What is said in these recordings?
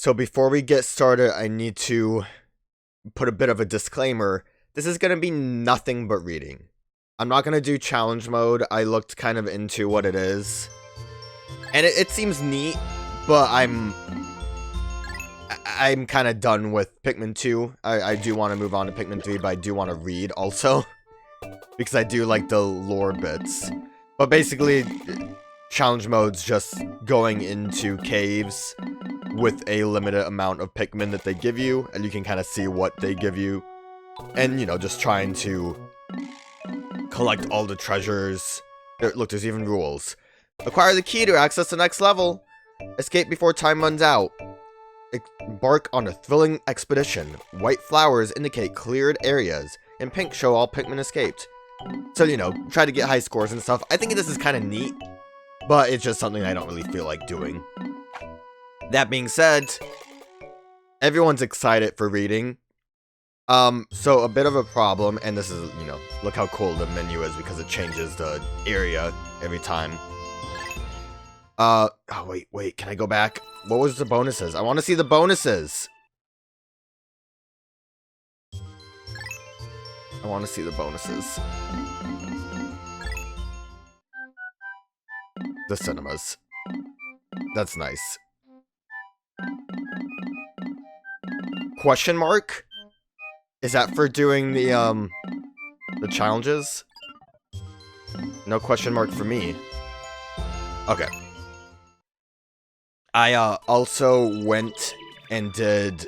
So before we get started, I need to put a bit of a disclaimer. This is going to be nothing but reading. I'm not going to do challenge mode. I looked kind of into what it is. And it seems neat, but I'm kind of done with Pikmin 2. I do want to move on to Pikmin 3, but I do want to read also. Because I do like the lore bits. But basically, challenge mode's just going into caves with a limited amount of Pikmin that they give you, and you can kind of see what they give you. And, you know, just trying to collect all the treasures. Look, there's even rules. Acquire the key to access the next level. Escape before time runs out. Embark on a thrilling expedition. White flowers indicate cleared areas, and pink show all Pikmin escaped. So, you know, try to get high scores and stuff. I think this is kind of neat, but it's just something I don't really feel like doing. That being said, everyone's excited for reading. So a bit of a problem, and this is, you know, look how cool the menu is because it changes the area every time. Oh, wait, can I go back? What was the bonuses? I want to see the bonuses. I want to see the bonuses. The cinemas. That's nice. Question mark? Is that for doing the challenges? No question mark for me. Okay. I also went and did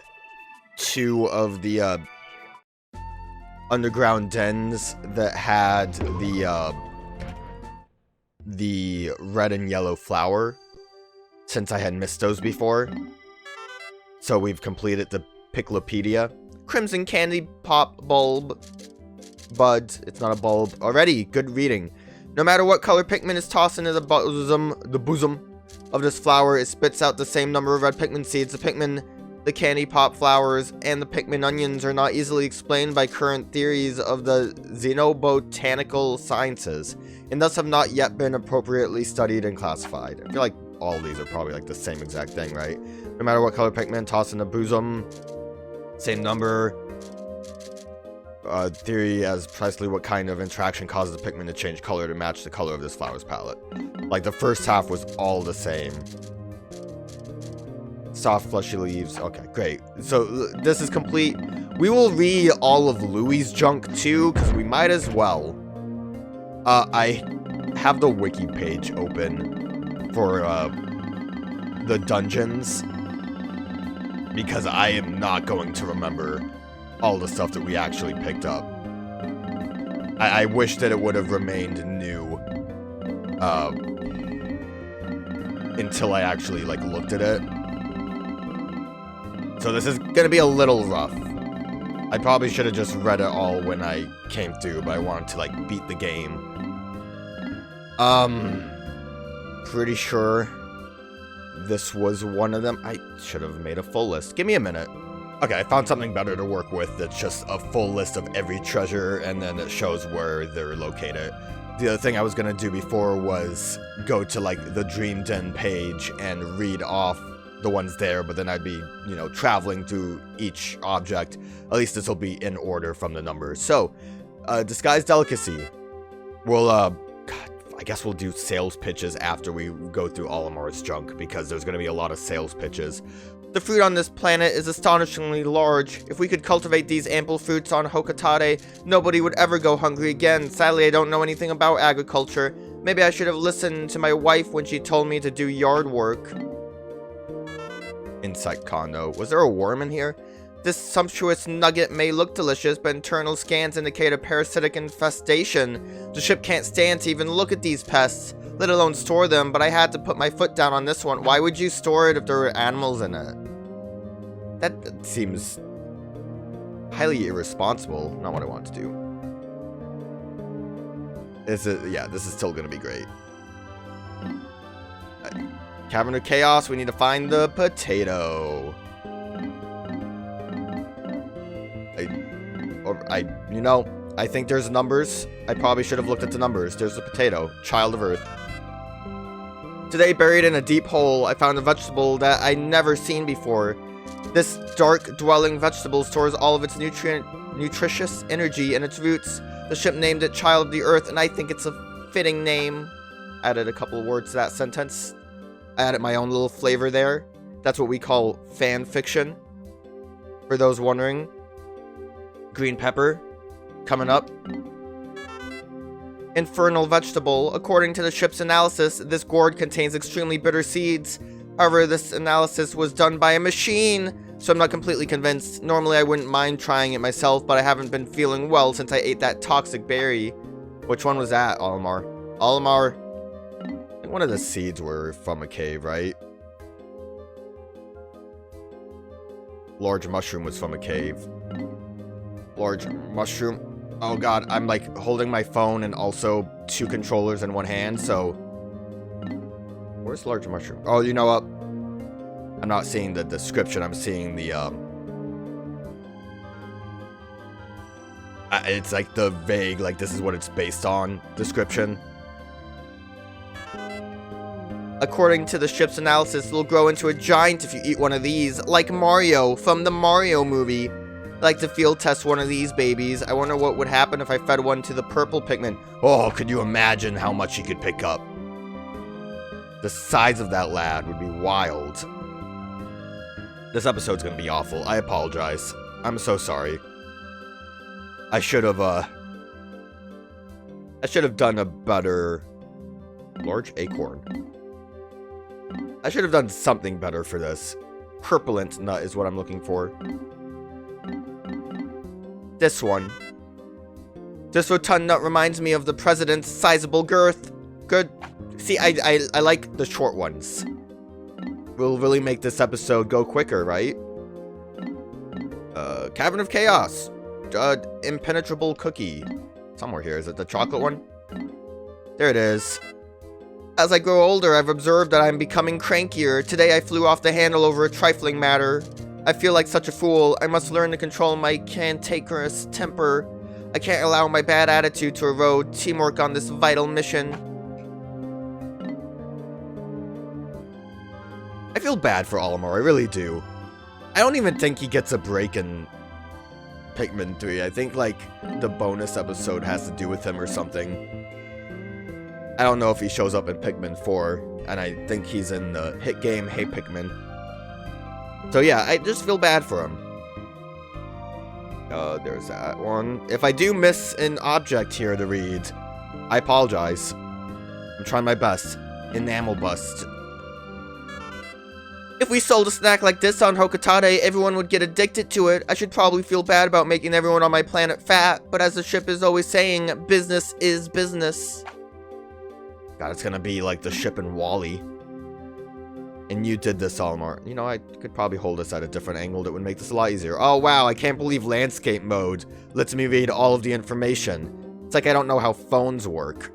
2 of the underground dens that had the red and yellow flower, since I had missed those before. So we've completed the Piklopedia. Crimson candy pop bulb. Bud. It's not a bulb. Already, good reading. No matter what color Pikmin is tossed into the bosom of this flower, it spits out the same number of red Pikmin seeds. The Pikmin, the candy pop flowers, and the Pikmin onions are not easily explained by current theories of the xenobotanical sciences, and thus have not yet been appropriately studied and classified. I feel like all these are probably like the same exact thing, right? No matter what color Pikmin tossed in the bosom, same number. Theory as precisely what kind of interaction causes the Pikmin to change color to match the color of this flower's palette. Like, the first half was all the same. Soft, fleshy leaves. Okay, great. So, this is complete. We will read all of Louie's junk, too, because we might as well. I have the wiki page open for, the dungeons, because I am not going to remember all the stuff that we actually picked up. I wish that it would have remained new until I actually like looked at it. So this is gonna be a little rough. I probably should have just read it all when I came through, but I wanted to like beat the game. Pretty sure this was one of them. I should have made a full list. Give me a minute. Okay, I found something better to work with that's just a full list of every treasure, and then it shows where they're located. The other thing I was going to do before was go to, like, the Dream Den page and read off the ones there, but then I'd be, you know, traveling through each object. At least this will be in order from the numbers. So, Disguise Delicacy. We'll, God, I guess we'll do sales pitches after we go through Olimar's junk, because there's going to be a lot of sales pitches. The fruit on this planet is astonishingly large. If we could cultivate these ample fruits on Hocotate, nobody would ever go hungry again. Sadly, I don't know anything about agriculture. Maybe I should have listened to my wife when she told me to do yard work. Insect condo. Was there a worm in here? This sumptuous nugget may look delicious, but internal scans indicate a parasitic infestation. The ship can't stand to even look at these pests, let alone store them, but I had to put my foot down on this one. Why would you store it if there were animals in it? That seems highly irresponsible. Not what I want to do. Yeah, this is still going to be great. Cavern of Chaos, we need to find the potato. You know, I think there's numbers. I probably should have looked at the numbers. There's the potato, child of Earth. Today, buried in a deep hole, I found a vegetable that I'd never seen before. This dark-dwelling vegetable stores all of its nutritious energy in its roots. The ship named it Child of the Earth, and I think it's a fitting name. Added a couple of words to that sentence. I added my own little flavor there. That's what we call fan fiction. For those wondering. Green pepper. Coming up. Infernal vegetable. According to the ship's analysis, this gourd contains extremely bitter seeds. However, this analysis was done by a machine, so I'm not completely convinced. Normally, I wouldn't mind trying it myself, but I haven't been feeling well since I ate that toxic berry. Which one was that, Olimar? Olimar? I think one of the seeds were from a cave, right? Large mushroom was from a cave. Large mushroom. Oh god, I'm like holding my phone and also 2 controllers in one hand, so... Where's large mushroom? Oh, you know what? I'm not seeing the description, I'm seeing the, it's like the vague, like this is what it's based on description. According to the ship's analysis, it'll grow into a giant if you eat one of these, like Mario from the Mario movie. I like to field test one of these babies. I wonder what would happen if I fed one to the purple Pikmin. Oh, could you imagine how much he could pick up? The size of that lad would be wild. This episode's gonna be awful. I apologize. I'm so sorry. I should have done a better... Large acorn. I should have done something better for this. Purpulent nut is what I'm looking for. This one. This rotund nut reminds me of the president's sizable girth. Good. See, I like the short ones. Will really make this episode go quicker, right? Cavern of Chaos. Impenetrable cookie. Somewhere here. Is it the chocolate one? There it is. As I grow older, I've observed that I'm becoming crankier. Today I flew off the handle over a trifling matter. I feel like such a fool. I must learn to control my cantankerous temper. I can't allow my bad attitude to erode teamwork on this vital mission. I feel bad for Olimar, I really do. I don't even think he gets a break in Pikmin 3. I think, like, the bonus episode has to do with him or something. I don't know if he shows up in Pikmin 4, and I think he's in the hit game Hey Pikmin. So yeah, I just feel bad for him. There's that one. If I do miss an object here to read, I apologize. I'm trying my best. Enamel bust. If we sold a snack like this on Hocotate, everyone would get addicted to it. I should probably feel bad about making everyone on my planet fat, but as the ship is always saying, business is business. God, it's gonna be like the ship in Wall-E. And you did this, Olimar. You know, I could probably hold this at a different angle that would make this a lot easier. Oh, wow, I can't believe landscape mode lets me read all of the information. It's like I don't know how phones work.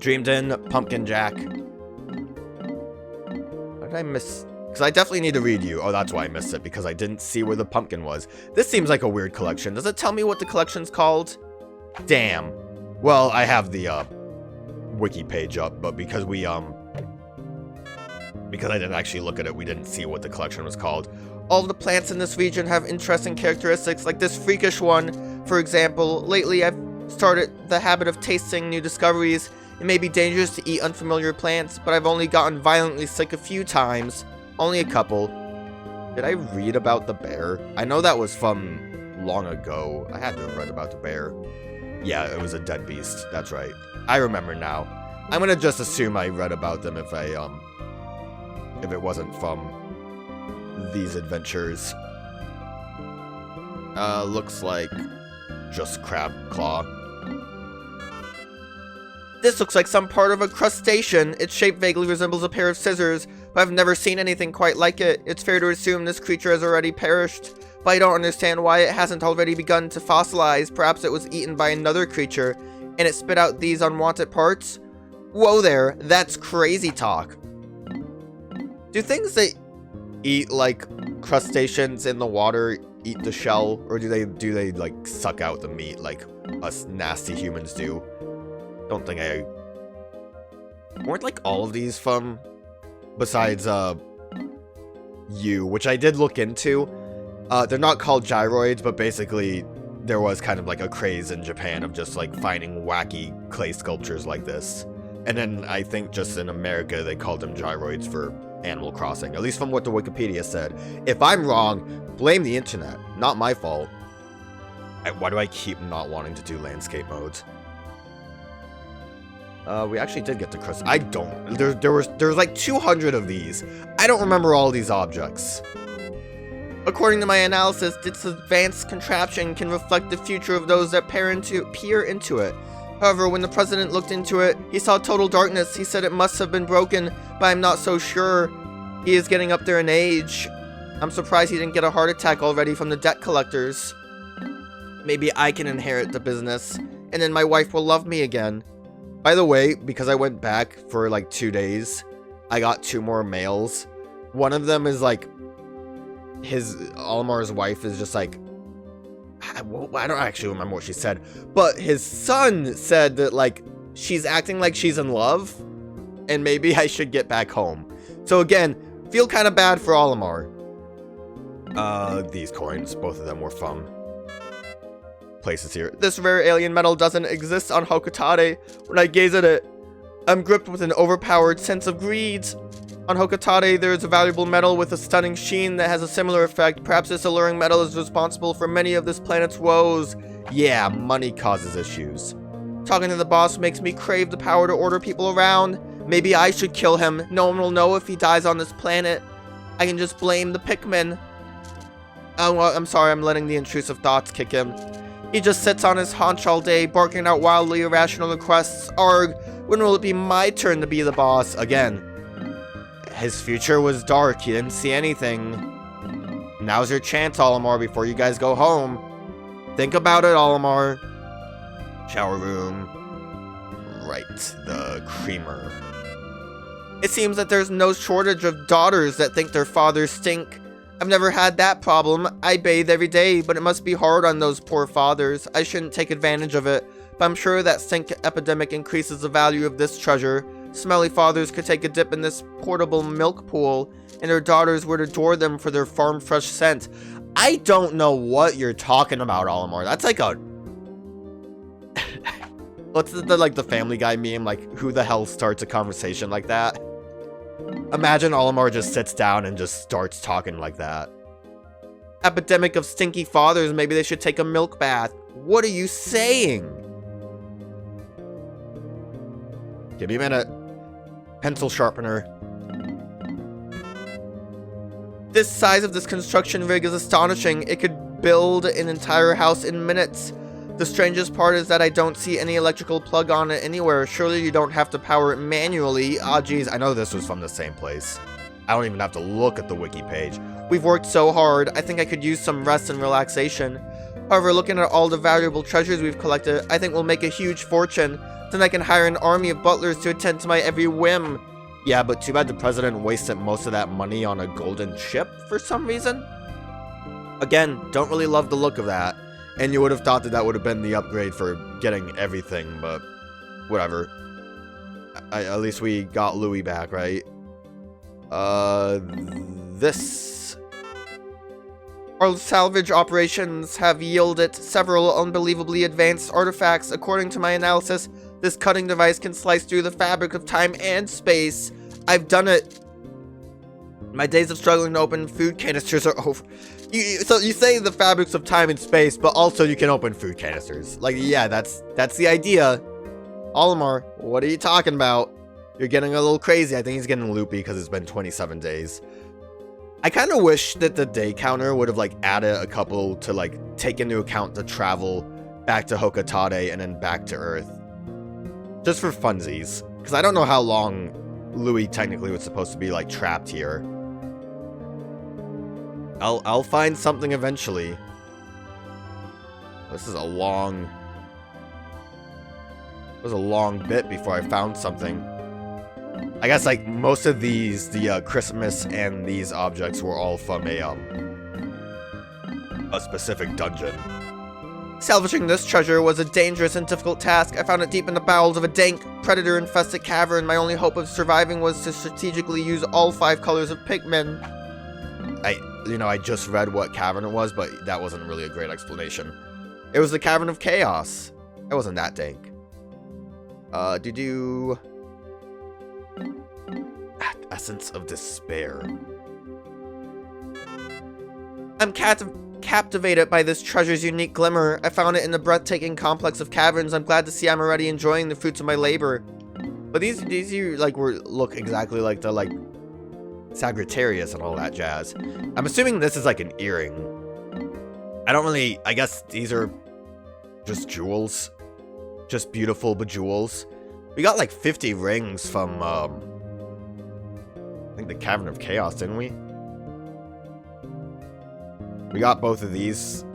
Dreamed in, Pumpkin Jack. What did I miss? Because I definitely need to read you. Oh, that's why I missed it, because I didn't see where the pumpkin was. This seems like a weird collection. Does it tell me what the collection's called? Damn. Well, I have the, wiki page up, but because we, because I didn't actually look at it, we didn't see what the collection was called. All of the plants in this region have interesting characteristics, like this freakish one. For example, lately I've started the habit of tasting new discoveries. It may be dangerous to eat unfamiliar plants, but I've only gotten violently sick a few times. Only a couple. Did I read about the bear? I know that was from long ago. I had to have read about the bear. Yeah, it was a dead beast. That's right. I remember now. I'm gonna just assume I read about them if it wasn't from these adventures. Looks like just crab claw. This looks like some part of a crustacean. Its shape vaguely resembles a pair of scissors, but I've never seen anything quite like it. It's fair to assume this creature has already perished, but I don't understand why it hasn't already begun to fossilize. Perhaps it was eaten by another creature, and it spit out these unwanted parts? Whoa there, that's crazy talk. Do things that eat, like, crustaceans in the water eat the shell, or do they like, suck out the meat like us nasty humans do? Don't think weren't, like, all of these from, besides, you, which I did look into. They're not called gyroids, but basically there was kind of like a craze in Japan of just like finding wacky clay sculptures like this. And then I think just in America they called them gyroids for Animal Crossing, at least from what the Wikipedia said. If I'm wrong, blame the internet, not my fault. Why do I keep not wanting to do landscape modes? We actually did get to Chris. I don't. There was like 200 of these. I don't remember all these objects. According to my analysis, this advanced contraption can reflect the future of those that peer into it. However, when the president looked into it, he saw total darkness. He said it must have been broken, but I'm not so sure. He is getting up there in age. I'm surprised he didn't get a heart attack already from the debt collectors. Maybe I can inherit the business, and then my wife will love me again. By the way, because I went back for like 2 days, I got 2 more mails. One of them is like, Olimar's wife is just like, I don't actually remember what she said, but his son said that like, she's acting like she's in love, and maybe I should get back home. So again, feel kind of bad for Olimar. These coins, both of them were from places here. This rare alien metal doesn't exist on Hocotate. When I gaze at it, I'm gripped with an overpowered sense of greed. On Hocotate, there is a valuable metal with a stunning sheen that has a similar effect. Perhaps this alluring metal is responsible for many of this planet's woes. Yeah, money causes issues. Talking to the boss makes me crave the power to order people around. Maybe I should kill him. No one will know if he dies on this planet. I can just blame the Pikmin. Oh, well, I'm sorry, I'm letting the intrusive thoughts kick in. He just sits on his haunch all day, barking out wildly irrational requests. Arg, when will it be my turn to be the boss again? His future was dark, he didn't see anything. Now's your chance, Olimar, before you guys go home. Think about it, Olimar. Shower room. Right, the creamer. It seems that there's no shortage of daughters that think their fathers stink. I've never had that problem. I bathe every day, but it must be hard on those poor fathers. I shouldn't take advantage of it, but I'm sure that stink epidemic increases the value of this treasure. Smelly fathers could take a dip in this portable milk pool, and their daughters would adore them for their farm fresh scent. I don't know what you're talking about, Olimar. That's like a... What's the Family Guy meme? Like, who the hell starts a conversation like that? Imagine Olimar just sits down and just starts talking like that. Epidemic of stinky fathers, maybe they should take a milk bath. What are you saying? Give me a minute. Pencil sharpener. This size of this construction rig is astonishing. It could build an entire house in minutes. The strangest part is that I don't see any electrical plug on it anywhere. Surely you don't have to power it manually. Ah, geez, I know this was from the same place. I don't even have to look at the wiki page. We've worked so hard. I think I could use some rest and relaxation. However, looking at all the valuable treasures we've collected, I think we'll make a huge fortune. Then I can hire an army of butlers to attend to my every whim. Yeah, but too bad the president wasted most of that money on a golden ship for some reason. Again, don't really love the look of that. And you would have thought that that would have been the upgrade for getting everything, but whatever. At least we got Louie back, right? This. Our salvage operations have yielded several unbelievably advanced artifacts. According to my analysis, this cutting device can slice through the fabric of time and space. I've done it. My days of struggling to open food canisters are over. So you say the fabrics of time and space, but also you can open food canisters. Like, yeah, that's the idea. Olimar, what are you talking about? You're getting a little crazy. I think he's getting loopy because it's been 27 days. I kind of wish that the day counter would have, like, added a couple to, like, take into account the travel back to Hocotate and then back to Earth. Just for funsies. Because I don't know how long Louie technically was supposed to be, like, trapped here. I'll find something eventually. This is a long... It was a long bit before I found something. I guess, like, most of these, the Christmas and these objects were all from a specific dungeon. Salvaging this treasure was a dangerous and difficult task. I found it deep in the bowels of a dank, predator-infested cavern. My only hope of surviving was to strategically use all 5 colors of Pikmin. I just read what cavern it was, but that wasn't really a great explanation. It was the Cavern of Chaos. It wasn't that dank. Essence of Despair. I'm captivated by this treasure's unique glimmer. I found it in the breathtaking complex of caverns. I'm glad to see I'm already enjoying the fruits of my labor. But these look exactly like the Sagittarius and all that jazz. I'm assuming this is like an earring. I guess these are just jewels. Just beautiful bejewels. We got like 50 rings from, I think the Cavern of Chaos, didn't we? We got both of these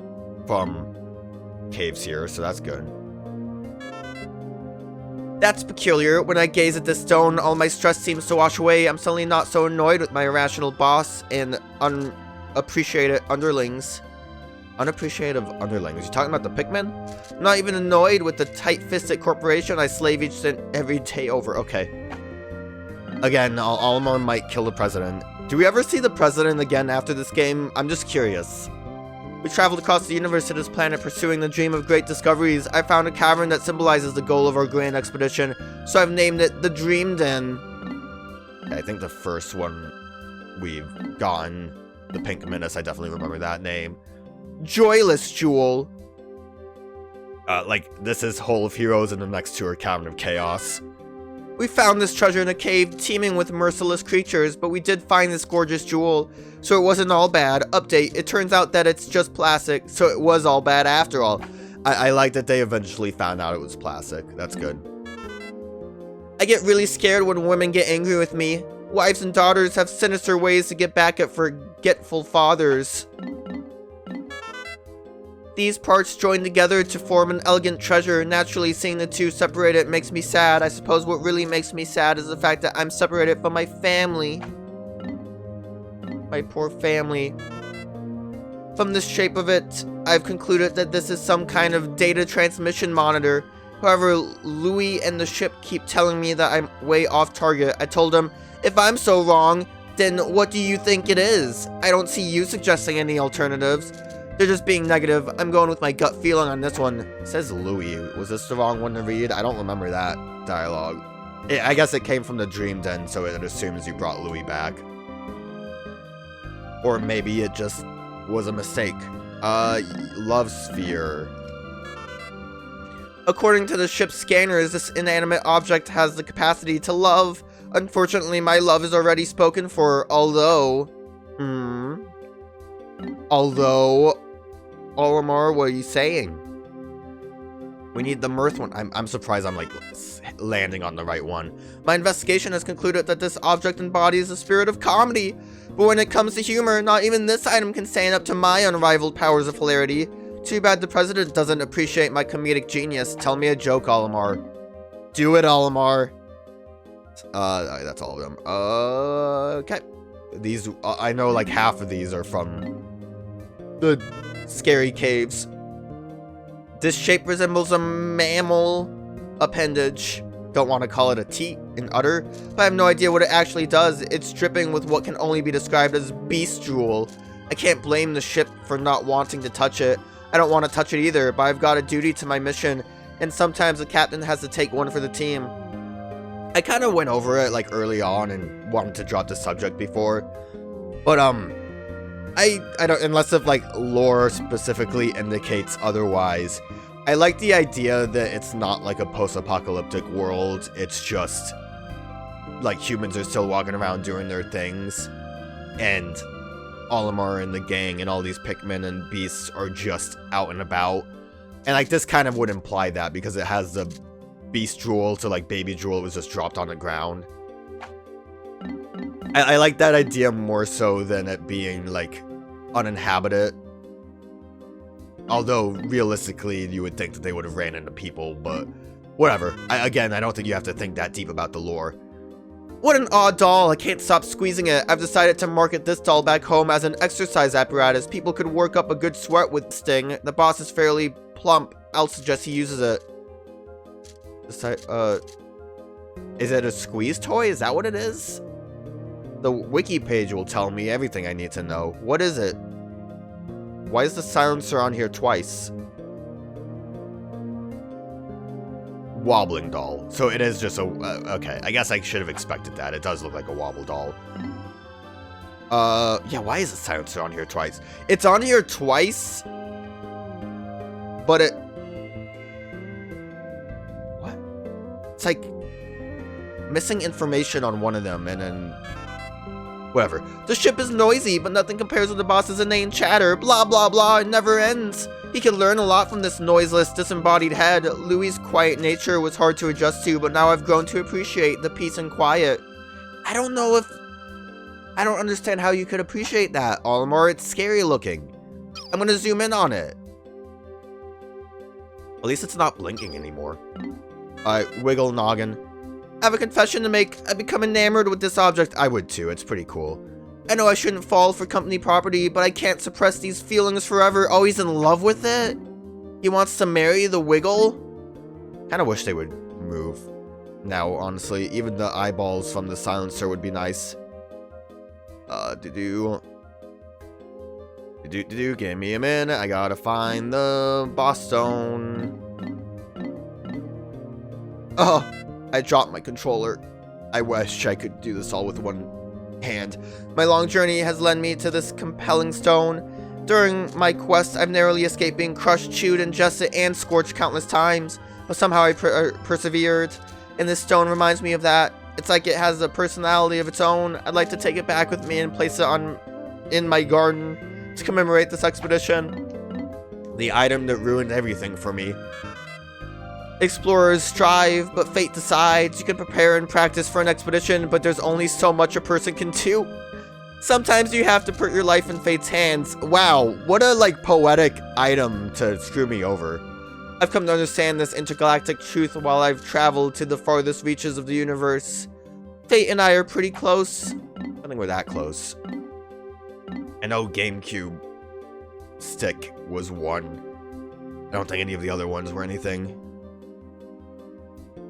from caves here, so that's good. That's peculiar. When I gaze at this stone, all my stress seems to wash away. I'm suddenly not so annoyed with my irrational boss and unappreciated underlings. Unappreciative underlings. You talking about the Pikmin? I'm not even annoyed with the tight-fisted corporation I slave each and every day over. Okay. Again, Olimar might kill the president. Do we ever see the president again after this game? I'm just curious. We traveled across the universe to this planet pursuing the dream of great discoveries. I found a cavern that symbolizes the goal of our grand expedition, so I've named it the Dream Den. I think the first one we've gotten, the Pink Menace, I definitely remember that name. Joyless Jewel. This is Hole of Heroes and the next two are Cavern of Chaos. We found this treasure in a cave teeming with merciless creatures, but we did find this gorgeous jewel, so it wasn't all bad. Update, it turns out that it's just plastic, so it was all bad after all. I like that they eventually found out it was plastic. That's good. I get really scared when women get angry with me. Wives and daughters have sinister ways to get back at forgetful fathers. These parts join together to form an elegant treasure. Naturally, seeing the two separated makes me sad. I suppose what really makes me sad is the fact that I'm separated from my family. My poor family. From the shape of it, I've concluded that this is some kind of data transmission monitor. However, Louie and the ship keep telling me that I'm way off target. I told them, if I'm so wrong, then what do you think it is? I don't see you suggesting any alternatives. They're just being negative. I'm going with my gut feeling on this one. It says Louie. Was this the wrong one to read? I don't remember that dialogue. I guess it came from the Dream Den, so it assumes you brought Louie back. Or maybe it just was a mistake. Love Sphere. According to the ship's scanners, this inanimate object has the capacity to love. Unfortunately, my love is already spoken for, although... Olimar, what are you saying? We need the mirth one. I'm surprised I'm landing on the right one. My investigation has concluded that this object embodies the spirit of comedy. But when it comes to humor, not even this item can stand up to my unrivaled powers of hilarity. Too bad the president doesn't appreciate my comedic genius. Tell me a joke, Olimar. Do it, Olimar. That's all of them. Okay. These, I know like half of these are from the scary caves. This shape resembles a mammal appendage. Don't want to call it a teat, an udder, but I have no idea what it actually does. It's dripping with what can only be described as beast drool. I can't blame the ship for not wanting to touch it. I don't want to touch it either, but I've got a duty to my mission, and sometimes the captain has to take one for the team. I kind of went over it like early on and wanted to drop the subject before, but I don't, unless if like lore specifically indicates otherwise. I like the idea that it's not like a post-apocalyptic world. It's just like humans are still walking around doing their things, and Olimar and the gang and all these Pikmin and beasts are just out and about. And like this kind of would imply that because it has the beast drool to like baby drool was just dropped on the ground. I like that idea more so than it being like uninhabited. Although realistically you would think that they would have ran into people, but whatever. I don't think you have to think that deep about the lore. What an odd doll, I can't stop squeezing it. I've decided to market this doll back home as an exercise apparatus. People could work up a good sweat with this thing. The boss is fairly plump. I'll suggest he uses it. Is it a squeeze toy? Is that what it is? The wiki page will tell me everything I need to know. What is it? Why is the silencer on here twice? Wobbling doll. So it is just a... okay, I guess I should have expected that. It does look like a wobble doll. Yeah, why is the silencer on here twice? It's on here twice, but it... what? It's like missing information on one of them, and then... whatever. The ship is noisy, but nothing compares with the boss's inane chatter. Blah, blah, blah. It never ends. He can learn a lot from this noiseless, disembodied head. Louie's quiet nature was hard to adjust to, but now I've grown to appreciate the peace and quiet. I don't know if... I don't understand how you could appreciate that, Olimar. It's scary looking. I'm gonna zoom in on it. At least it's not blinking anymore. Alright, wiggle noggin. I have a confession to make. I've become enamored with this object. I would too, it's pretty cool. I know I shouldn't fall for company property, but I can't suppress these feelings forever. Oh, he's in love with it? He wants to marry the wiggle? Kinda wish they would move. Now, honestly, even the eyeballs from the silencer would be nice. Give me a minute. I gotta find the boss stone. Oh, I dropped my controller. I wish I could do this all with one hand. My long journey has led me to this compelling stone. During my quest, I've narrowly escaped being crushed, chewed, ingested, and scorched countless times, but somehow I persevered, and this stone reminds me of that. It's like it has a personality of its own. I'd like to take it back with me and place it in my garden to commemorate this expedition. The item that ruined everything for me. Explorers strive, but fate decides. You can prepare and practice for an expedition, but there's only so much a person can do. Sometimes you have to put your life in fate's hands. Wow, what a poetic item to screw me over. I've come to understand this intergalactic truth while I've traveled to the farthest reaches of the universe. Fate and I are pretty close. I don't think we're that close. I know GameCube stick was one. I don't think any of the other ones were anything.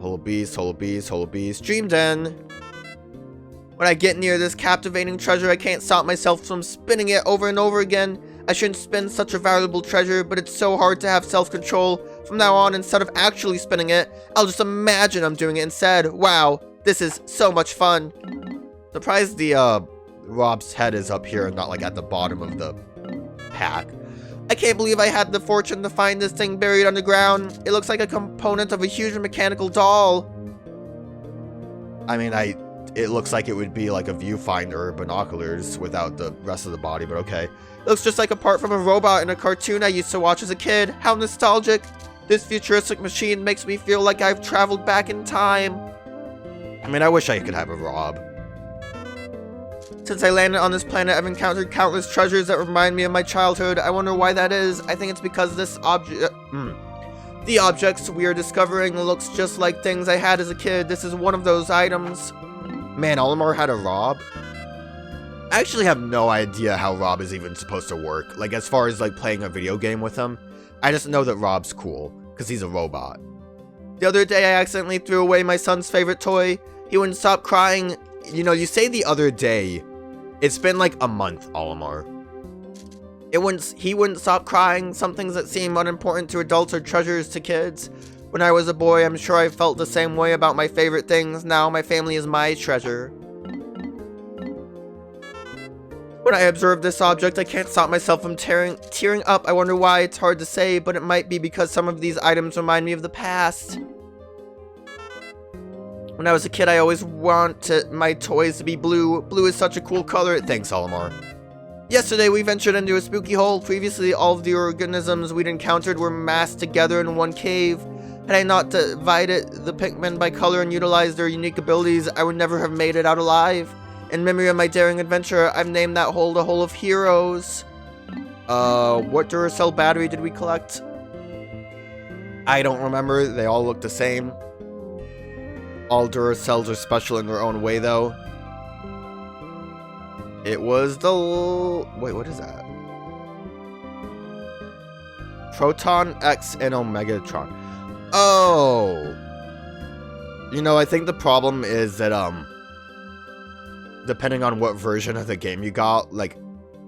Holo Beast, Holo Beast, Holo Beast. Dream Den. When I get near this captivating treasure, I can't stop myself from spinning it over and over again. I shouldn't spin such a valuable treasure, but it's so hard to have self-control. From now on, instead of actually spinning it, I'll just imagine I'm doing it instead. Wow, this is so much fun. Surprised the, Rob's head is up here and not, at the bottom of the pack. I can't believe I had the fortune to find this thing buried underground. It looks like a component of a huge mechanical doll. I mean, it looks like it would be like a viewfinder or binoculars without the rest of the body, but okay. It looks just like a part from a robot in a cartoon I used to watch as a kid. How nostalgic. This futuristic machine makes me feel like I've traveled back in time. I mean, I wish I could have a Rob. Since I landed on this planet, I've encountered countless treasures that remind me of my childhood. I wonder why that is. I think it's because this object... the objects we are discovering looks just like things I had as a kid. This is one of those items. Man, Olimar had a Rob? I actually have no idea how Rob is even supposed to work. As far as, playing a video game with him. I just know that Rob's cool, because he's a robot. The other day, I accidentally threw away my son's favorite toy. He wouldn't stop crying. You know, you say the other day. It's been a month, Olimar. He wouldn't stop crying. Some things that seem unimportant to adults are treasures to kids. When I was a boy, I'm sure I felt the same way about my favorite things. Now my family is my treasure. When I observe this object, I can't stop myself from tearing up. I wonder why. It's hard to say, but it might be because some of these items remind me of the past. When I was a kid, I always wanted my toys to be blue. Blue is such a cool color. Thanks, Olimar. Yesterday, we ventured into a spooky hole. Previously, all of the organisms we'd encountered were massed together in one cave. Had I not divided the Pikmin by color and utilized their unique abilities, I would never have made it out alive. In memory of my daring adventure, I've named that hole the Hole of Heroes. What Duracell battery did we collect? I don't remember. They all look the same. All Duracells are special in their own way, though. It was the... Wait, what is that? Proton X and Omegatron. Oh! You know, I think the problem is that, depending on what version of the game you got, like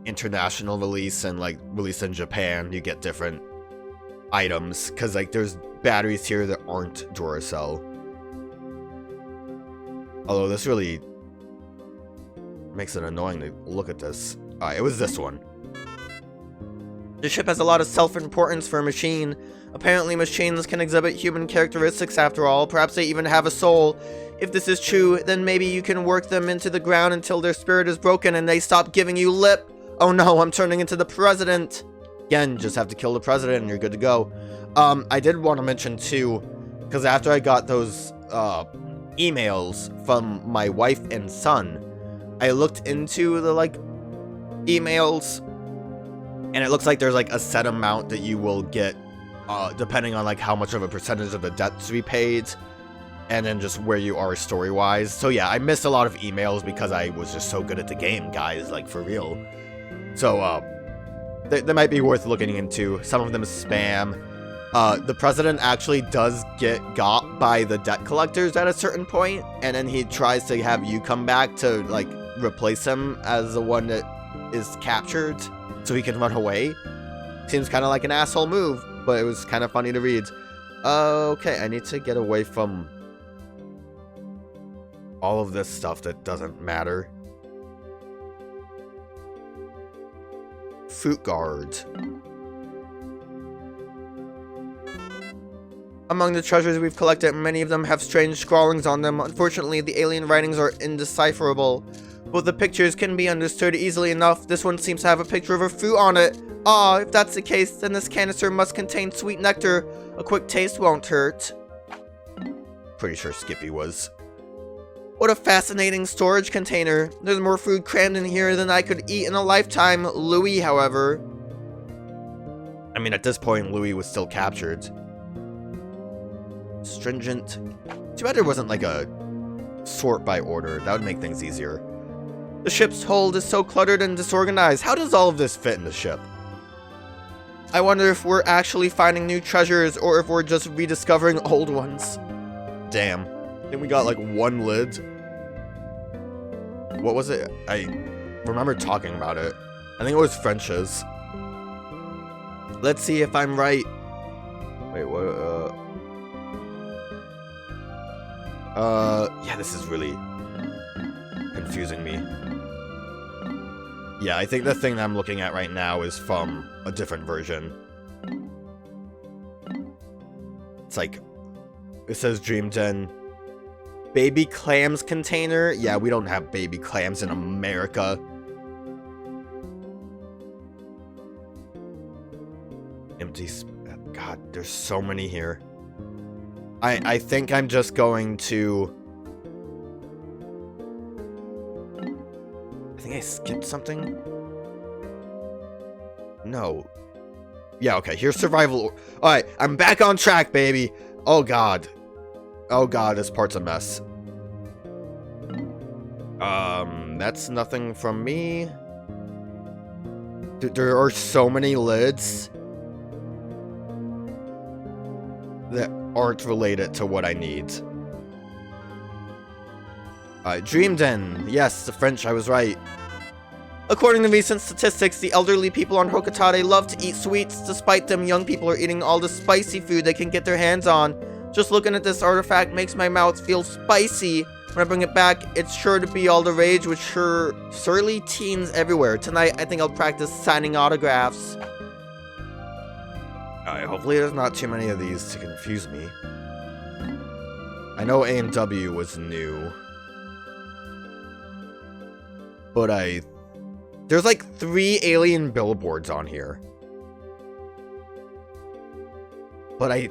international release and like release in Japan, you get different items. Because like there's batteries here that aren't Duracell. Although this really makes it annoying to look at this. Alright, it was this one. The ship has a lot of self-importance for a machine. Apparently machines can exhibit human characteristics after all. Perhaps they even have a soul. If this is true, then maybe you can work them into the ground until their spirit is broken and they stop giving you lip. Oh no, I'm turning into the president. Again, just have to kill the president and you're good to go. I did want to mention too, because after I got those emails from my wife and son, I looked into the like emails, and it looks like there's like a set amount that you will get depending on like how much of a percentage of the debt to be paid, and then just where you are story-wise. So yeah, I missed a lot of emails because I was just so good at the game, guys, like for real. So they might be worth looking into. Some of them is spam. The president actually does get got by the debt collectors at a certain point, and then he tries to have you come back to like replace him as the one that is captured so he can run away. Seems kind of like an asshole move, but it was kind of funny to read. Okay, I need to get away from all of this stuff that doesn't matter. Fruit guard. Among the treasures we've collected, many of them have strange scrawlings on them. Unfortunately, the alien writings are indecipherable, but the pictures can be understood easily enough. This one seems to have a picture of a fruit on it. Ah, if that's the case, then this canister must contain sweet nectar. A quick taste won't hurt. Pretty sure Skippy was. What a fascinating storage container. There's more food crammed in here than I could eat in a lifetime. Louie, however. I mean, at this point, Louie was still captured. Stringent. Too bad there wasn't like a sort by order. That would make things easier. The ship's hold is so cluttered and disorganized. How does all of this fit in the ship? I wonder if we're actually finding new treasures or if we're just rediscovering old ones. Damn. I think we got like one lid. What was it? I remember talking about it. I think it was French's. Let's see if I'm right. Wait, what? Yeah, this is really confusing me. Yeah, I think the thing that I'm looking at right now is from a different version. It's like, it says Dream Den. Baby clams container? Yeah, we don't have baby clams in America. Empty, God, there's so many here. I think I'm just going to... I think I skipped something? No. Yeah, okay, here's survival. Alright, I'm back on track, baby. Oh, God. Oh, God, this part's a mess. That's nothing from me. There are so many lids that aren't related to what I need. Dream Den. Yes, the French, I was right. According to recent statistics, the elderly people on Hocotate love to eat sweets. Despite them, young people are eating all the spicy food they can get their hands on. Just looking at this artifact makes my mouth feel spicy. When I bring it back, it's sure to be all the rage with surly teens everywhere. Tonight, I think I'll practice signing autographs. Hopefully there's not too many of these to confuse me. I know A&W was new. But there's like 3 alien billboards on here. But I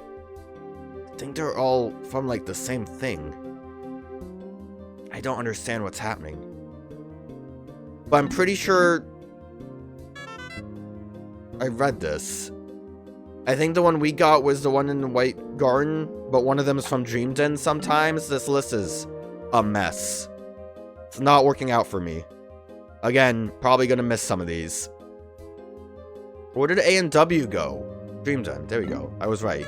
think they're all from like the same thing. I don't understand what's happening. But I'm pretty sure I read this. I think the one we got was the one in the White Garden, but one of them is from Dream Den sometimes. This list is a mess. It's not working out for me. Again, probably gonna miss some of these. Where did A&W go? Dream Den, there we go. I was right.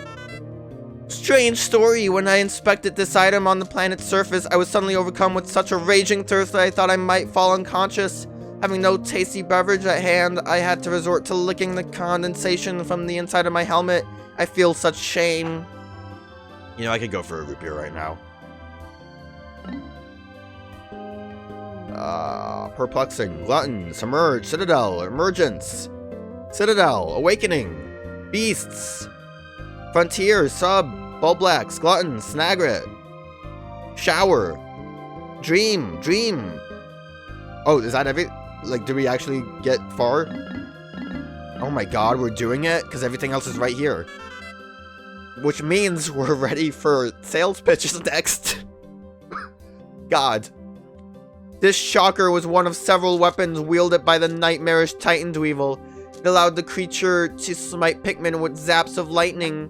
Strange story, when I inspected this item on the planet's surface, I was suddenly overcome with such a raging thirst that I thought I might fall unconscious. Having no tasty beverage at hand, I had to resort to licking the condensation from the inside of my helmet. I feel such shame. You know, I could go for a root beer right now. Perplexing, glutton, submerge, citadel, emergence, citadel, awakening, beasts, frontier, sub, bulblax, glutton, snagret, shower, dream. Oh, is that every, like, did we actually get far? Oh my god, we're doing it? Because everything else is right here. Which means we're ready for sales pitches next. God. This shocker was one of several weapons wielded by the nightmarish Titan Dweevil. It allowed the creature to smite Pikmin with zaps of lightning.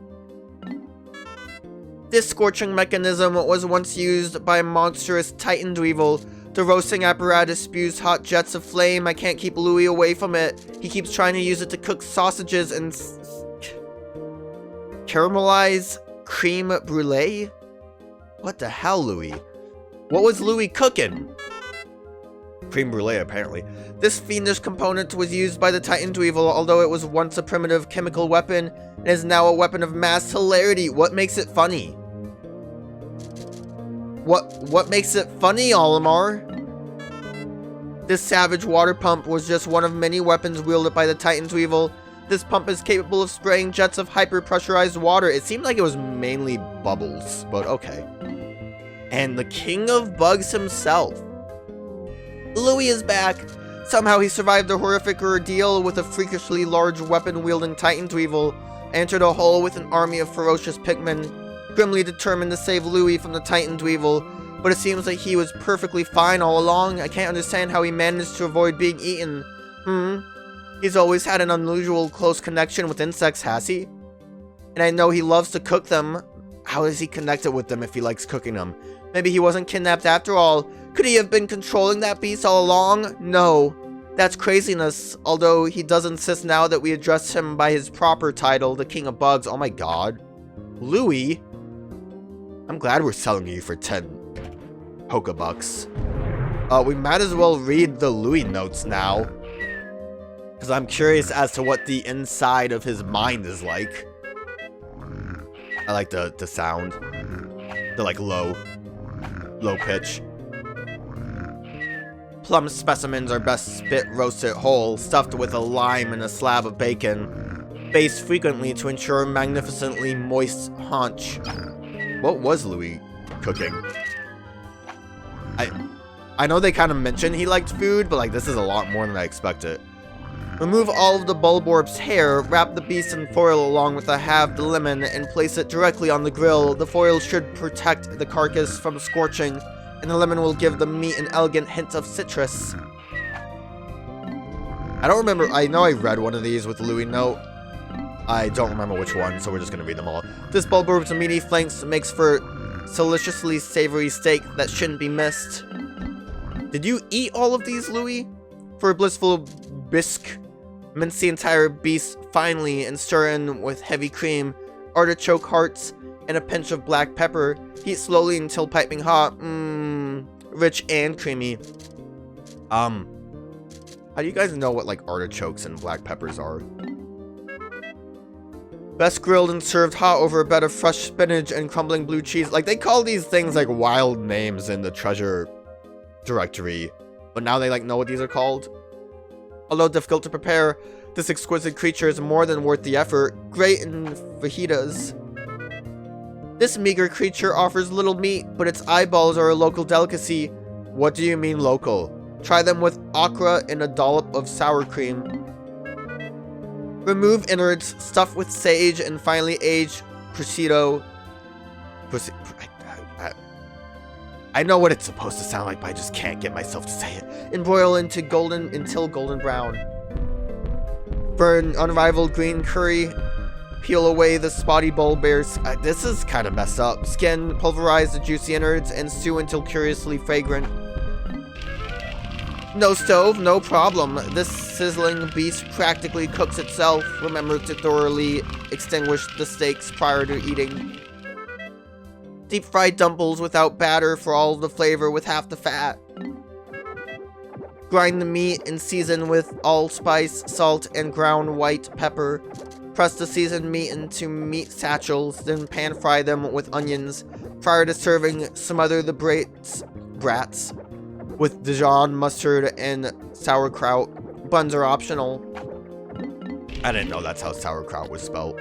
This scorching mechanism was once used by a monstrous Titan Dweevil. The roasting apparatus spews hot jets of flame. I can't keep Louie away from it. He keeps trying to use it to cook sausages and caramelize creme brulee? What the hell, Louie? What was Louie cooking? Creme brulee, apparently. This fiendish component was used by the Titan Dweevil, although it was once a primitive chemical weapon, and is now a weapon of mass hilarity. What makes it funny? What makes it funny, Olimar? This savage water pump was just one of many weapons wielded by the Titan Dweevil. This pump is capable of spraying jets of hyper-pressurized water. It seemed like it was mainly bubbles, but okay. And the king of bugs himself. Louie is back. Somehow he survived the horrific ordeal with a freakishly large weapon-wielding Titan Dweevil, entered a hole with an army of ferocious Pikmin, grimly determined to save Louie from the Titan Dweevil, but it seems like he was perfectly fine all along. I can't understand how he managed to avoid being eaten. He's always had an unusual close connection with insects, has he? And I know he loves to cook them. How is he connected with them if he likes cooking them? Maybe he wasn't kidnapped after all. Could he have been controlling that beast all along? No. That's craziness, although he does insist now that we address him by his proper title, the King of Bugs. Oh my god. Louie? I'm glad we're selling you for 10 Pokebucks. We might as well read the Louie notes now, because I'm curious as to what the inside of his mind is like. I like the sound. The like low pitch. Plum specimens are best spit roasted whole, stuffed with a lime and a slab of bacon, basted frequently to ensure magnificently moist haunch. What was Louie cooking? I know they kind of mentioned he liked food, but like this is a lot more than I expected. Remove all of the Bulborb's hair, wrap the beast in foil along with a halved lemon, and place it directly on the grill. The foil should protect the carcass from scorching, and the lemon will give the meat an elegant hint of citrus. I don't remember, I know I read one of these with Louie note. I don't remember which one, so we're just gonna read them all. This Bulborb's meaty flanks makes for deliciously savory steak that shouldn't be missed. Did you eat all of these, Louie? For a blissful bisque, mince the entire beast finely and stir in with heavy cream, artichoke hearts, and a pinch of black pepper. Heat slowly until piping hot. Rich and creamy. How do you guys know what like artichokes and black peppers are? Best grilled and served hot over a bed of fresh spinach and crumbling blue cheese. Like they call these things like wild names in the treasure directory, but now they like know what these are called. Although difficult to prepare, this exquisite creature is more than worth the effort. Great in fajitas. This meager creature offers little meat, but its eyeballs are a local delicacy. What do you mean local? Try them with okra and a dollop of sour cream. Remove innards, stuff with sage, and finely aged prosciutto. I know what it's supposed to sound like, but I just can't get myself to say it. And broil until golden brown. For an unrivaled green curry, peel away the spotty bulbers. This is kind of messed up. Skin, pulverize the juicy innards, and stew until curiously fragrant. No stove, no problem. This sizzling beast practically cooks itself. Remember to thoroughly extinguish the steaks prior to eating. Deep fried dumplings without batter for all the flavor with half the fat. Grind the meat and season with allspice, salt, and ground white pepper. Press the seasoned meat into meat satchels, then pan fry them with onions. Prior to serving, smother the brats with Dijon mustard and sauerkraut. Buns are optional. I didn't know that's how sauerkraut was spelled.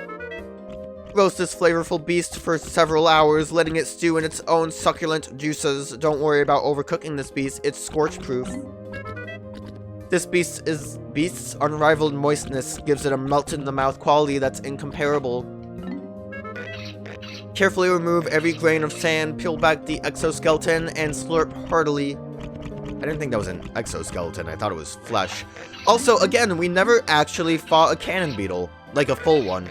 Roast this flavorful beast for several hours, letting it stew in its own succulent juices. Don't worry about overcooking this beast, it's scorch-proof. This beast's unrivaled moistness gives it a melt-in-the-mouth quality that's incomparable. Carefully remove every grain of sand, peel back the exoskeleton, and slurp heartily. I didn't think that was an exoskeleton, I thought it was flesh. Also, again, we never actually fought a cannon beetle, like a full one.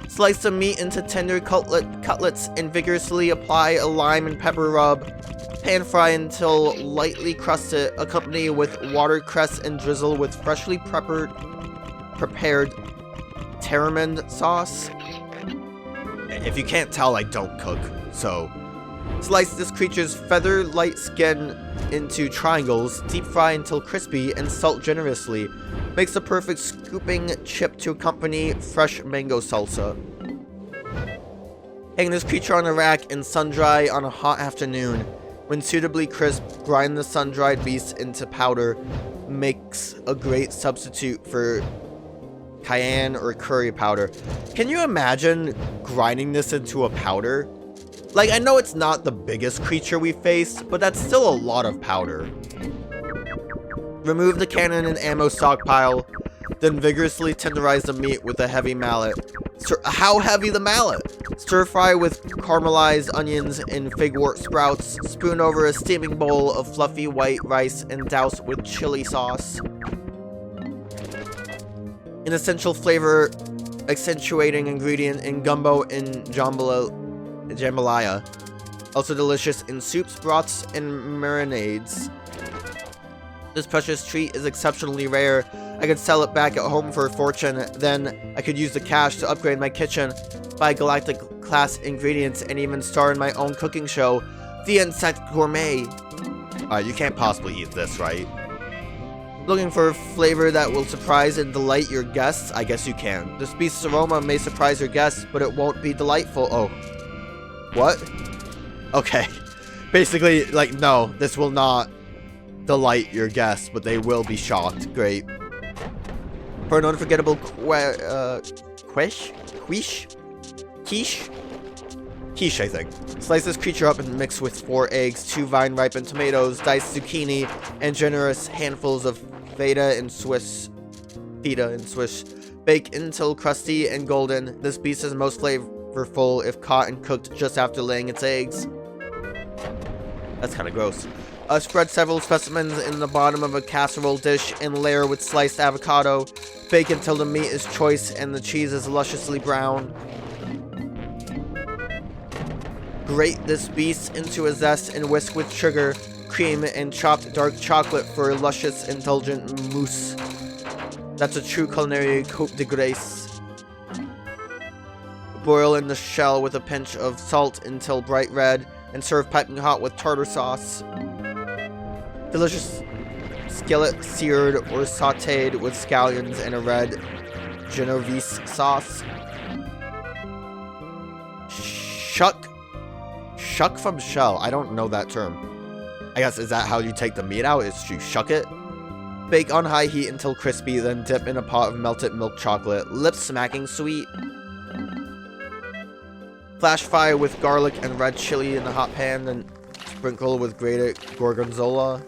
Slice the meat into tender cutlets and vigorously apply a lime and pepper rub. Pan fry until lightly crusted, accompany with watercress and drizzle with freshly prepared tamarind sauce. If you can't tell, I don't cook, so... Slice this creature's feather-light skin into triangles, deep fry until crispy, and salt generously. Makes the perfect scooping chip to accompany fresh mango salsa. Hang this creature on a rack and sun-dry on a hot afternoon. When suitably crisp, grind the sun-dried beast into powder. Makes a great substitute for cayenne or curry powder. Can you imagine grinding this into a powder? Like, I know it's not the biggest creature we faced, but that's still a lot of powder. Remove the cannon and ammo stockpile, then vigorously tenderize the meat with a heavy mallet. How heavy the mallet? Stir fry with caramelized onions and figwort sprouts. Spoon over a steaming bowl of fluffy white rice and douse with chili sauce. An essential flavor accentuating ingredient in gumbo and jambalaya. Also delicious in soups, broths, and marinades. This precious treat is exceptionally rare. I could sell it back at home for a fortune. Then I could use the cash to upgrade my kitchen, buy galactic class ingredients, and even star in my own cooking show, The Insect Gourmet. You can't possibly eat this, right? Looking for a flavor that will surprise and delight your guests? I guess you can. This beast's aroma may surprise your guests, but it won't be delightful. Oh. What? Okay. Basically, like, no, this will not delight your guests, but they will be shocked. Great. For an unforgettable quiche, I think. Slice this creature up and mix with 4 eggs, 2 vine-ripened tomatoes, diced zucchini, and generous handfuls of feta and Swiss. Bake until crusty and golden. This beast is most flavorful if caught and cooked just after laying its eggs. That's kind of gross. Spread several specimens in the bottom of a casserole dish and layer with sliced avocado. Bake until the meat is choice and the cheese is lusciously brown. Grate this beast into a zest and whisk with sugar, cream, and chopped dark chocolate for a luscious, indulgent mousse. That's a true culinary coup de grace. Boil in the shell with a pinch of salt until bright red, and serve piping hot with tartar sauce. Delicious skillet seared or sauteed with scallions and a red Genovese sauce. Shuck from shell. I don't know that term. I guess, is that how you take the meat out? Is you shuck it? Bake on high heat until crispy, then dip in a pot of melted milk chocolate. Lips smacking sweet. Flash fry with garlic and red chili in the hot pan, then sprinkle with grated gorgonzola.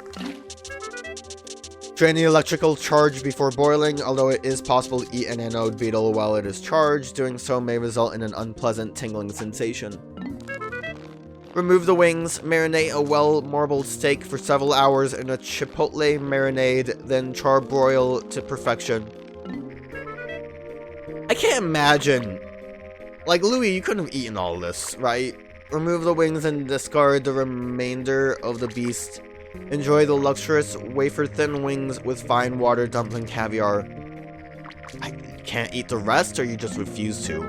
Drain the electrical charge before boiling, although it is possible to eat an anode beetle while it is charged. Doing so may result in an unpleasant tingling sensation. Remove the wings, marinate a well-marbled steak for several hours in a chipotle marinade, then charbroil to perfection. I can't imagine. Like, Louie, you couldn't have eaten all this, right? Remove the wings and discard the remainder of the beast. Enjoy the luxurious wafer-thin wings with fine water dumpling caviar. I can't eat the rest, or you just refuse to?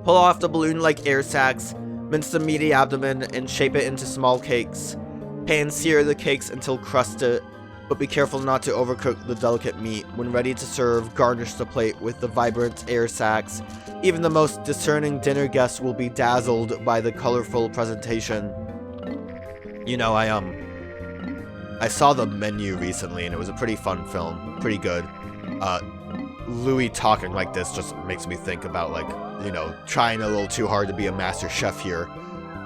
Pull off the balloon-like air sacs. Mince the meaty abdomen and shape it into small cakes. Pan-sear the cakes until crusted, but be careful not to overcook the delicate meat. When ready to serve, garnish the plate with the vibrant air sacs. Even the most discerning dinner guest will be dazzled by the colorful presentation. You know, I saw the menu recently, and it was a pretty fun film. Pretty good. Louie talking like this just makes me think about, like, you know, trying a little too hard to be a master chef here.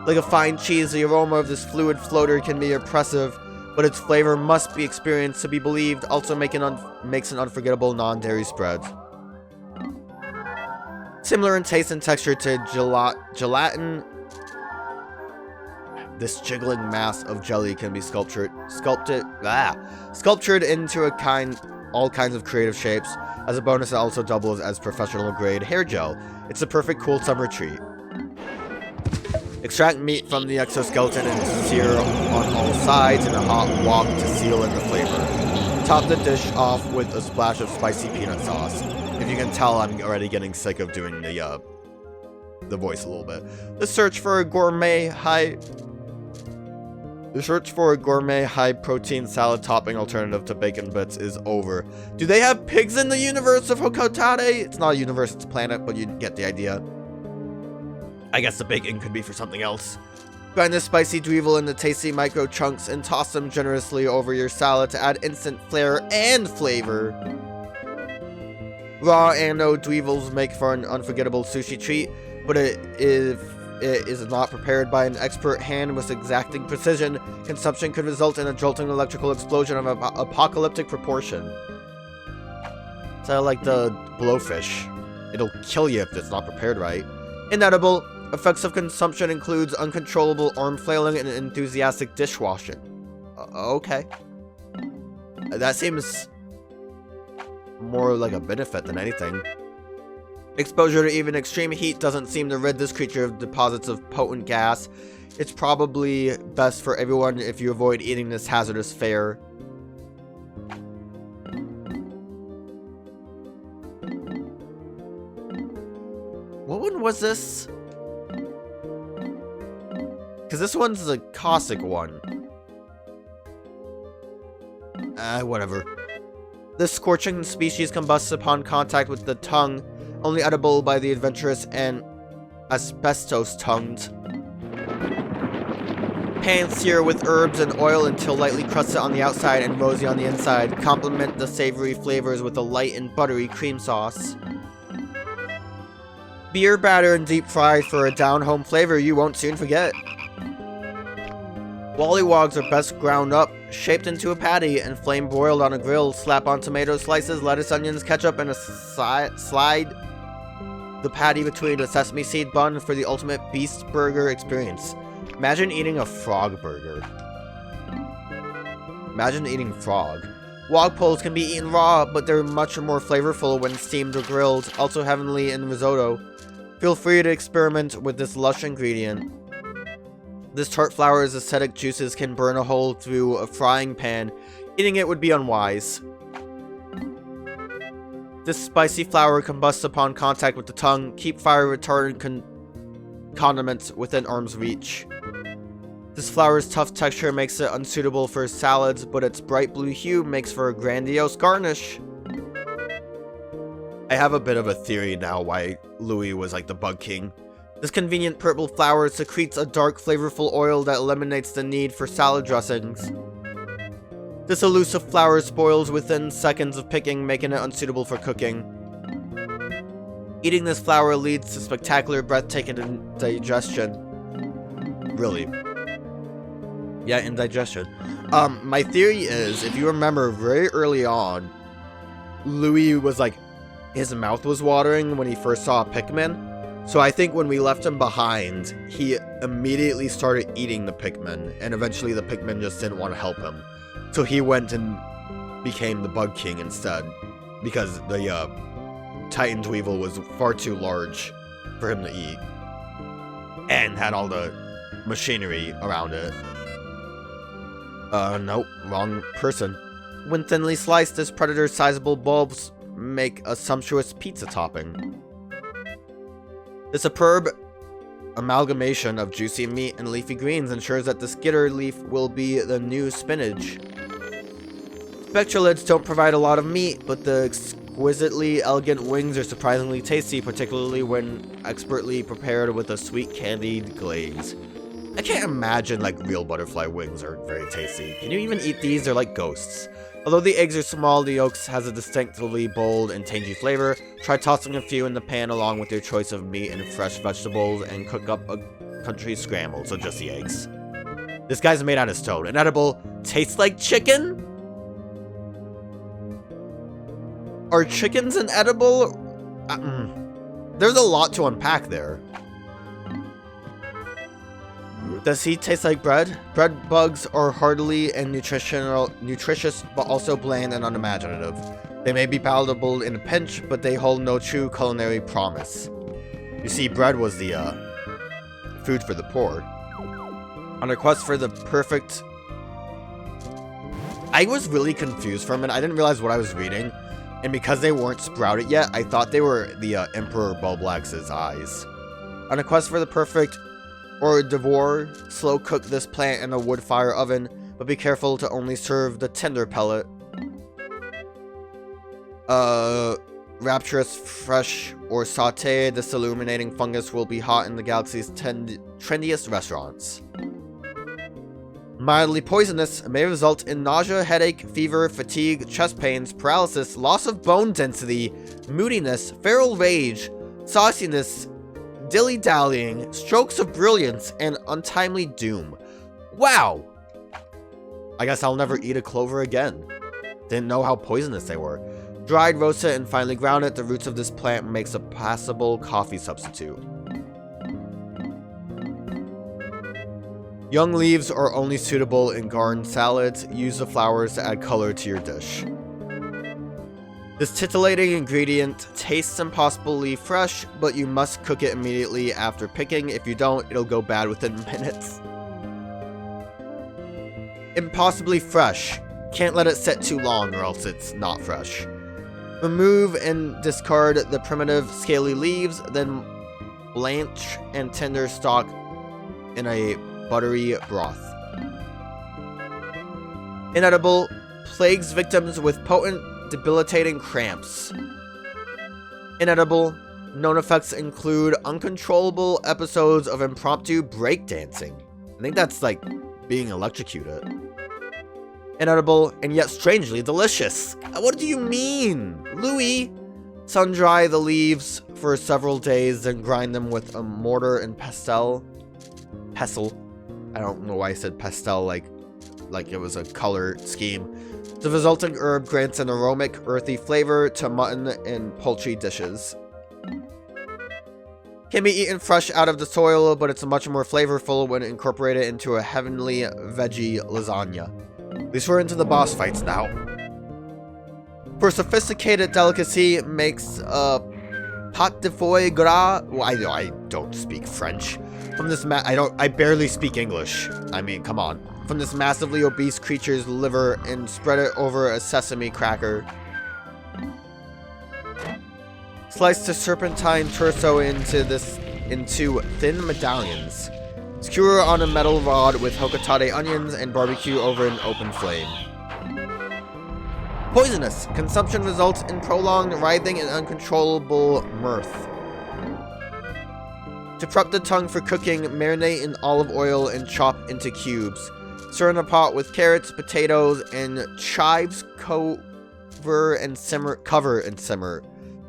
Like a fine cheese, the aroma of this fluid floater can be oppressive, but its flavor must be experienced to be believed. Also makes an unforgettable non-dairy spread. Similar in taste and texture to gelatin, this jiggling mass of jelly can be sculptured into all kinds of creative shapes. As a bonus, it also doubles as professional-grade hair gel. It's a perfect cool summer treat. Extract meat from the exoskeleton and sear on all sides in a hot wok to seal in the flavor. Top the dish off with a splash of spicy peanut sauce. If you can tell, I'm already getting sick of doing the voice a little bit. The search for a gourmet high-protein salad topping alternative to bacon bits is over. Do they have pigs in the universe of Hocotate? It's not a universe, it's a planet, but you get the idea. I guess the bacon could be for something else. Grind the spicy dweevil into tasty micro chunks and toss them generously over your salad to add instant flair and flavor. Raw Ando dweevils make for an unforgettable sushi treat, but if it is not prepared by an expert hand with exacting precision, consumption could result in a jolting electrical explosion of apocalyptic proportion. So like the blowfish. It'll kill you if it's not prepared right. Inedible. Effects of consumption includes uncontrollable arm flailing and enthusiastic dishwashing. Okay. That seems more like a benefit than anything. Exposure to even extreme heat doesn't seem to rid this creature of deposits of potent gas. It's probably best for everyone if you avoid eating this hazardous fare. What one was this? Because this one's the caustic one. Whatever. This scorching species combusts upon contact with the tongue, only edible by the adventurous and asbestos-tongued. Pan-sear with herbs and oil until lightly crusted on the outside and rosy on the inside. Complement the savory flavors with a light and buttery cream sauce. Beer batter and deep fry for a down-home flavor you won't soon forget. Wallywogs are best ground up, shaped into a patty, and flame broiled on a grill. Slap on tomato slices, lettuce, onions, ketchup, and slide the patty between a sesame seed bun for the ultimate beast burger experience. Imagine eating a frog burger. Imagine eating frog. Wogpoles can be eaten raw, but they're much more flavorful when steamed or grilled, also heavenly in risotto. Feel free to experiment with this lush ingredient. This tart flour's acidic juices can burn a hole through a frying pan. Eating it would be unwise. This spicy flour combusts upon contact with the tongue. Keep fire retardant condiments within arm's reach. This flour's tough texture makes it unsuitable for salads, but its bright blue hue makes for a grandiose garnish. I have a bit of a theory now why Louie was like the Bug King. This convenient purple flour secretes a dark, flavorful oil that eliminates the need for salad dressings. This elusive flour spoils within seconds of picking, making it unsuitable for cooking. Eating this flour leads to spectacular, breathtaking indigestion. Really. Yeah, indigestion. My theory is, if you remember very early on, Louie was like, his mouth was watering when he first saw a Pikmin. So I think when we left him behind, he immediately started eating the Pikmin, and eventually the Pikmin just didn't want to help him. So he went and became the Bug King instead, because the Titan Dweevil was far too large for him to eat, and had all the machinery around it. Nope, wrong person. When thinly sliced, this predator's sizable bulbs make a sumptuous pizza topping. The superb amalgamation of juicy meat and leafy greens ensures that the skitter leaf will be the new spinach. Spectralids don't provide a lot of meat, but the exquisitely elegant wings are surprisingly tasty, particularly when expertly prepared with a sweet candied glaze. I can't imagine like real butterfly wings are very tasty. Can you even eat these? They're like ghosts. Although the eggs are small, the yolks has a distinctly bold and tangy flavor. Try tossing a few in the pan along with your choice of meat and fresh vegetables and cook up a country scramble, so just the eggs. This guy's made out of stone. Inedible. Tastes like chicken? Are chickens inedible? There's a lot to unpack there. Does he taste like bread? Bread bugs are heartily and nutritious, but also bland and unimaginative. They may be palatable in a pinch, but they hold no true culinary promise. You see, bread was the food for the poor. On a quest for the perfect... I was really confused for a minute. I didn't realize what I was reading. And because they weren't sprouted yet, I thought they were the Emperor Bulblax's eyes. On a quest for the perfect hors d'oeuvre, slow cook this plant in a wood fire oven, but be careful to only serve the tender pellet. Rapturous, fresh, or sauteed, this illuminating fungus will be hot in the galaxy's trendiest restaurants. Mildly poisonous, may result in nausea, headache, fever, fatigue, chest pains, paralysis, loss of bone density, moodiness, feral rage, sauciness, dilly-dallying, strokes of brilliance, and untimely doom. Wow! I guess I'll never eat a clover again. Didn't know how poisonous they were. Dried, roasted, and finely grounded, the roots of this plant makes a passable coffee substitute. Young leaves are only suitable in garden salads. Use the flowers to add color to your dish. This titillating ingredient tastes impossibly fresh, but you must cook it immediately after picking. If you don't, it'll go bad within minutes. Impossibly fresh. Can't let it set too long or else it's not fresh. Remove and discard the primitive scaly leaves, then blanch and tender stalk in a buttery broth. Inedible. Plagues victims with potent debilitating cramps. Inedible. Known effects include uncontrollable episodes of impromptu breakdancing. I think that's like being electrocuted. Inedible and yet strangely delicious. What do you mean? Louie. Sun dry the leaves for several days, then grind them with a mortar and pestle. I don't know why I said pastel like it was a color scheme. The resulting herb grants an aromatic, earthy flavor to mutton and poultry dishes. Can be eaten fresh out of the soil, but it's much more flavorful when incorporated into a heavenly veggie lasagna. At least we're into the boss fights now. For sophisticated delicacy, makes a pâte de foie gras. Well, I don't speak French. From this I barely speak English. I mean, come on. From this massively obese creature's liver and spread it over a sesame cracker. Slice the serpentine torso into thin medallions. Skewer on a metal rod with hocotate onions and barbecue over an open flame. Poisonous. Consumption results in prolonged writhing and uncontrollable mirth. To prep the tongue for cooking, marinate in olive oil and chop into cubes. Stir in a pot with carrots, potatoes, and chives. Cover and simmer.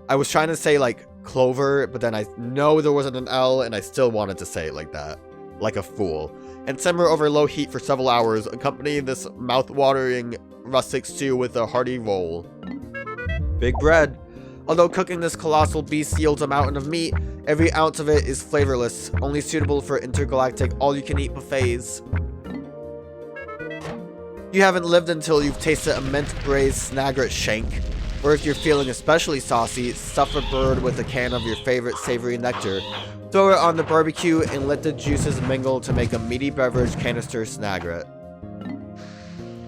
I was trying to say like clover, but then I know there wasn't an L, and I still wanted to say it like that, like a fool. And simmer over low heat for several hours. Accompany this mouth-watering rustic stew with a hearty roll. Big bread. Although cooking this colossal beast yields a mountain of meat, every ounce of it is flavorless, only suitable for intergalactic all-you-can-eat buffets. You haven't lived until you've tasted a mint braised snagret shank. Or if you're feeling especially saucy, stuff a bird with a can of your favorite savory nectar. Throw it on the barbecue and let the juices mingle to make a meaty beverage canister snagret.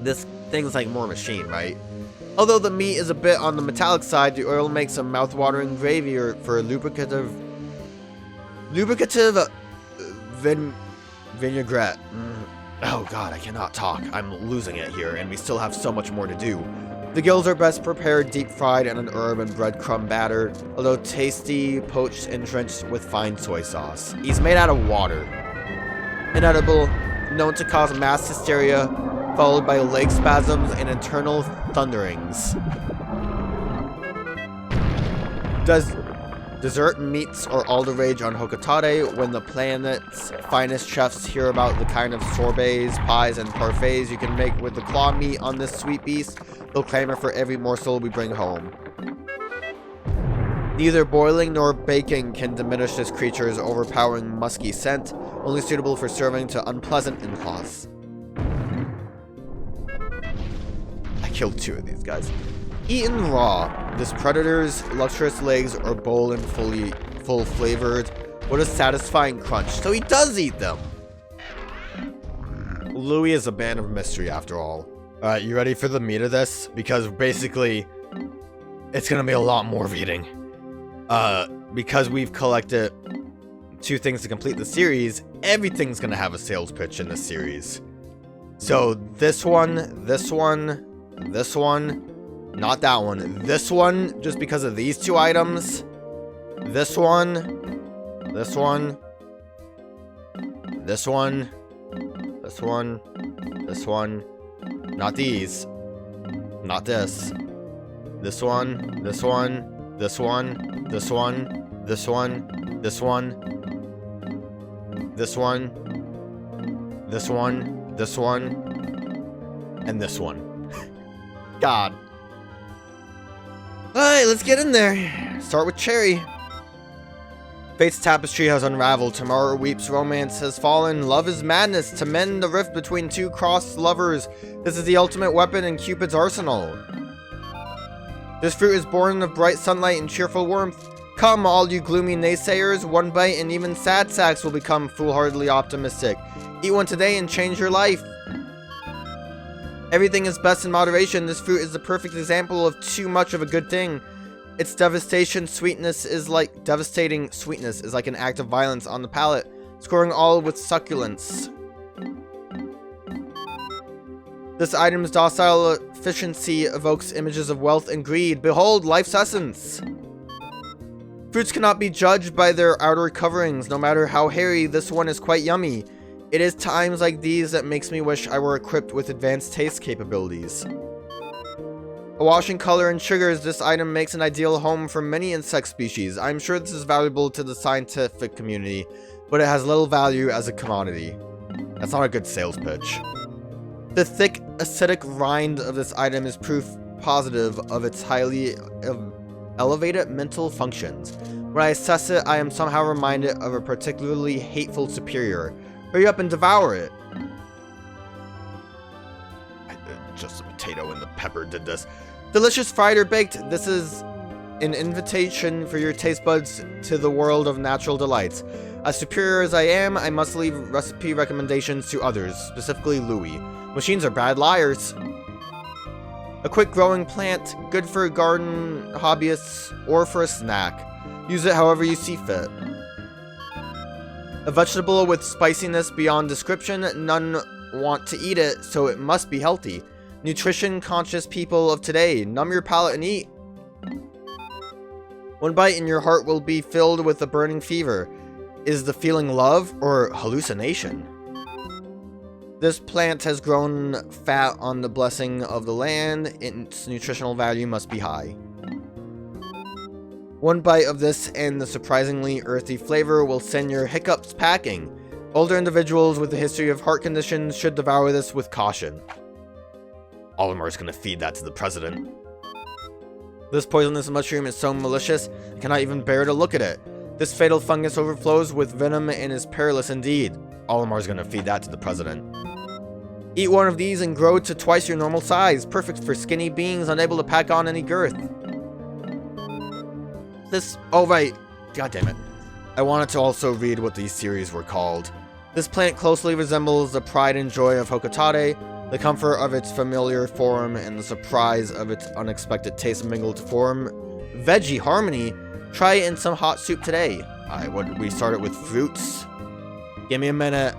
This thing's like more machine, right? Although the meat is a bit on the metallic side, the oil makes a mouth-watering gravy for lubricative Vinaigrette. Oh god, I cannot talk. I'm losing it here, and we still have so much more to do. The gills are best prepared deep-fried in an herb and breadcrumb batter, although tasty, poached and drenched with fine soy sauce. He's made out of water. Inedible, known to cause mass hysteria, followed by leg spasms and internal thunderings. Dessert meats are all the rage on Hocotate when the planet's finest chefs hear about the kind of sorbets, pies, and parfaits you can make with the claw meat on this sweet beast. They'll clamor for every morsel we bring home. Neither boiling nor baking can diminish this creature's overpowering musky scent, only suitable for serving to unpleasant in-laws. I killed 2 of these guys. Eaten raw, this predator's luxurious legs are bold and full flavored. What a satisfying crunch. So he does eat them! Louie is a man of mystery after all. Alright, you ready for the meat of this? Because basically, it's gonna be a lot more reading. Because we've collected 2 things to complete the series, everything's gonna have a sales pitch in this series. So this one, not that one. This one, just because of these 2 items. This one. Not these. Not this. This one. And this one. God. Alright, let's get in there. Start with Cherry. Fate's tapestry has unraveled. Tomorrow weeps, romance has fallen. Love is madness. To mend the rift between 2 crossed lovers. This is the ultimate weapon in Cupid's arsenal. This fruit is born of bright sunlight and cheerful warmth. Come, all you gloomy naysayers. One bite and even sad sacks will become foolhardily optimistic. Eat one today and change your life. Everything is best in moderation. This fruit is the perfect example of too much of a good thing. Its devastating sweetness is like an act of violence on the palate, scoring all with succulence. This item's docile efficiency evokes images of wealth and greed. Behold, life's essence. Fruits cannot be judged by their outer coverings. No matter how hairy, this one is quite yummy. It is times like these that makes me wish I were equipped with advanced taste capabilities. Awash in color and sugars, this item makes an ideal home for many insect species. I'm sure this is valuable to the scientific community, but it has little value as a commodity. That's not a good sales pitch. The thick, acidic rind of this item is proof positive of its highly elevated mental functions. When I assess it, I am somehow reminded of a particularly hateful superior. Hurry up and devour it. Just the potato and the pepper did this. Delicious fried or baked. This is an invitation for your taste buds to the world of natural delights. As superior as I am, I must leave recipe recommendations to others, specifically Louie. Machines are bad liars. A quick growing plant, good for garden hobbyists or for a snack. Use it however you see fit. A vegetable with spiciness beyond description, none want to eat it, so it must be healthy. Nutrition-conscious people of today, numb your palate and eat. One bite and your heart will be filled with a burning fever. Is the feeling love or hallucination? This plant has grown fat on the blessing of the land. Its nutritional value must be high. One bite of this and the surprisingly earthy flavor will send your hiccups packing. Older individuals with a history of heart conditions should devour this with caution. Olimar's gonna feed that to the president. This poisonous mushroom is so malicious, I cannot even bear to look at it. This fatal fungus overflows with venom and is perilous indeed. Olimar's gonna feed that to the president. Eat one of these and grow to twice your normal size, perfect for skinny beings unable to pack on any girth. Oh right, god damn it. I wanted to also read what these series were called. This plant closely resembles the pride and joy of Hocotate, the comfort of its familiar form and the surprise of its unexpected taste mingled to form veggie harmony. Try it in some hot soup today. We started with fruits. Give me a minute.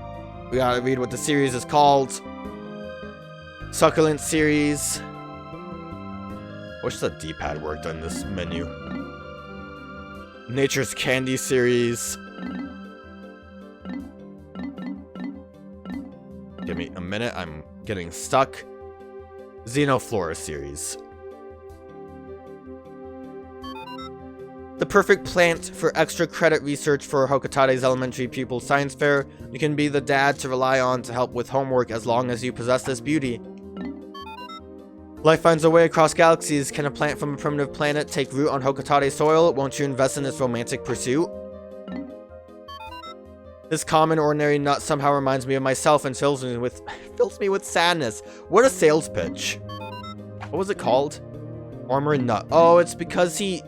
We gotta read what the series is called. Succulent series. Wish the D-pad worked on this menu. Nature's Candy series. Give me a minute, I'm getting stuck. Xenoflora series. The perfect plant for extra credit research for Hocotate's elementary pupil science fair. You can be the dad to rely on to help with homework as long as you possess this beauty. Life finds a way across galaxies. Can a plant from a primitive planet take root on Hocotate soil? Won't you invest in this romantic pursuit? This common, ordinary nut somehow reminds me of myself and fills me with sadness. What a sales pitch. What was it called? Armored nut. Oh, it's because he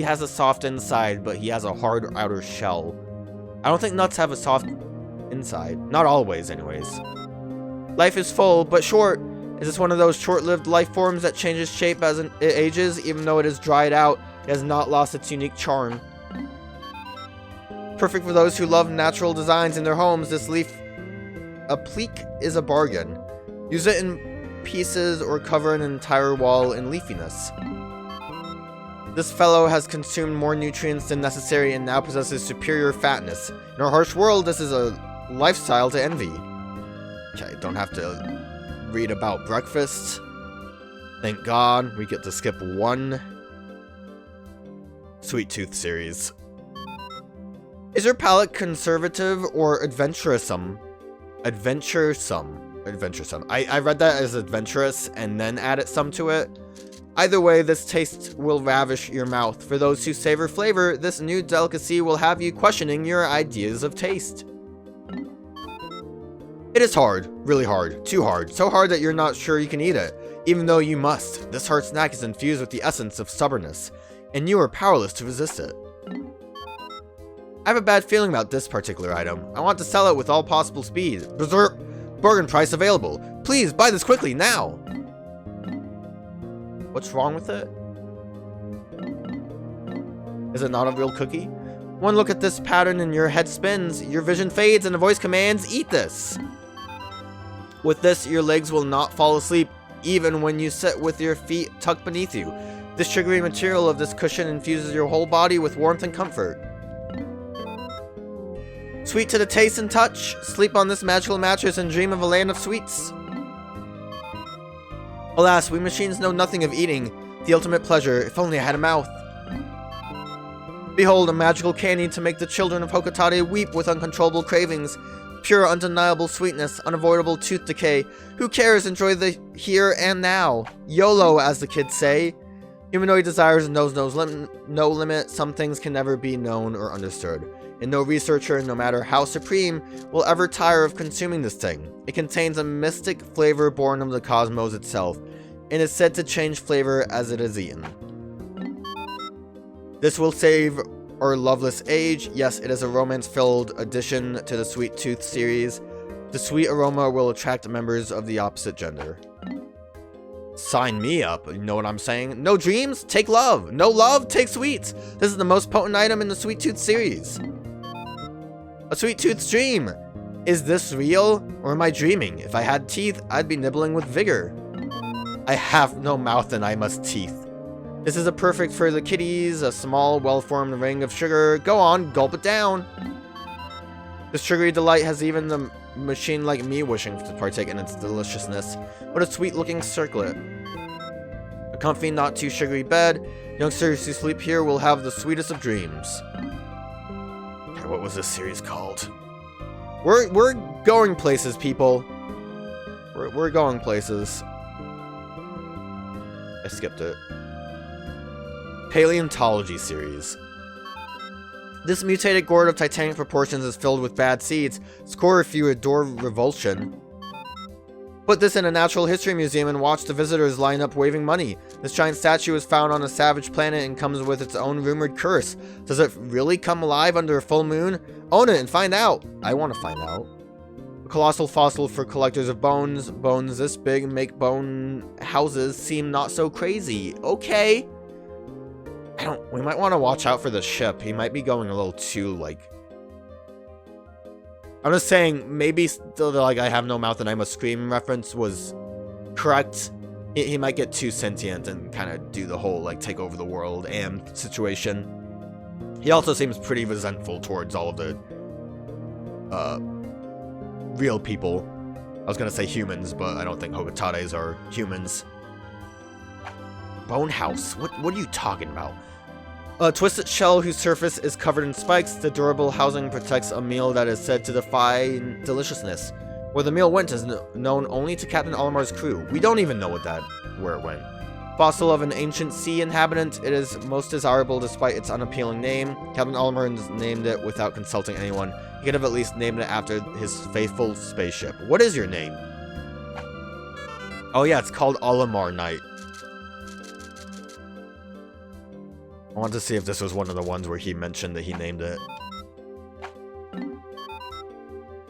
has a soft inside, but he has a hard outer shell. I don't think nuts have a soft inside. Not always, anyways. Life is full, but short. Is this one of those short-lived life forms that changes shape as it ages? Even though it is dried out, it has not lost its unique charm. Perfect for those who love natural designs in their homes, this leaf, a pleek, is a bargain. Use it in pieces or cover an entire wall in leafiness. This fellow has consumed more nutrients than necessary and now possesses superior fatness. In our harsh world, this is a lifestyle to envy. Okay, don't have to read about breakfast. Thank God we get to skip one. Sweet Tooth series. Is your palate conservative or adventuresome? Adventuresome. I read that as adventurous and then added some to it. Either way, this taste will ravish your mouth. For those who savor flavor, this new delicacy will have you questioning your ideas of taste. It is hard, really hard, too hard, so hard that you're not sure you can eat it, even though you must. This hard snack is infused with the essence of stubbornness, and you are powerless to resist it. I have a bad feeling about this particular item. I want to sell it with all possible speed. Berserk! Bargain price available. Please buy this quickly, now! What's wrong with it? Is it not a real cookie? One look at this pattern and your head spins, your vision fades, and a voice commands, eat this! With this, your legs will not fall asleep, even when you sit with your feet tucked beneath you. This sugary material of this cushion infuses your whole body with warmth and comfort. Sweet to the taste and touch. Sleep on this magical mattress and dream of a land of sweets. Alas, we machines know nothing of eating. The ultimate pleasure, if only I had a mouth. Behold, a magical candy to make the children of Hocotate weep with uncontrollable cravings. Pure, undeniable sweetness, unavoidable tooth decay. Who cares? Enjoy the here and now. YOLO, as the kids say. Humanoid desires knows no limit. Some things can never be known or understood. And no researcher, no matter how supreme, will ever tire of consuming this thing. It contains a mystic flavor born of the cosmos itself, and is said to change flavor as it is eaten. This will save our loveless age. Yes, it is a romance-filled addition to the Sweet Tooth series. The sweet aroma will attract members of the opposite gender. Sign me up, you know what I'm saying? No dreams? Take love. No love? Take sweets. This is the most potent item in the Sweet Tooth series. A Sweet Tooth's dream. Is this real, or am I dreaming? If I had teeth, I'd be nibbling with vigor. I have no mouth and I must teeth. This is a perfect for the kiddies, a small, well-formed ring of sugar. Go on, gulp it down. This sugary delight has even the machine like me wishing to partake in its deliciousness. What a sweet-looking circlet. A comfy, not too sugary bed. Youngsters who sleep here will have the sweetest of dreams. Okay, what was this series called? We're going places, people. We're going places. I skipped it. Paleontology series. This mutated gourd of titanic proportions is filled with bad seeds. Score if you adore revulsion. Put this in a natural history museum and watch the visitors line up waving money. This giant statue is found on a savage planet and comes with its own rumored curse. Does it really come alive under a full moon? Own it and find out. I want to find out. A colossal fossil for collectors of bones. Bones this big make bone houses seem not so crazy. Okay. We might want to watch out for the ship. He might be going a little too, like... I'm just saying, maybe still the, like, I have no mouth and I must scream reference was correct. He might get too sentient and kind of do the whole, like, take over the world and situation. He also seems pretty resentful towards all of the, real people. I was gonna say humans, but I don't think Hocotates are humans. Bone house? What are you talking about? A twisted shell whose surface is covered in spikes. The durable housing protects a meal that is said to defy deliciousness. Where the meal went is known only to Captain Olimar's crew. We don't even know where it went. Fossil of an ancient sea inhabitant, it is most desirable despite its unappealing name. Captain Olimar named it without consulting anyone. He could have at least named it after his faithful spaceship. What is your name? Oh yeah, it's called Olimar Night. I want to see if this was one of the ones where he mentioned that he named it.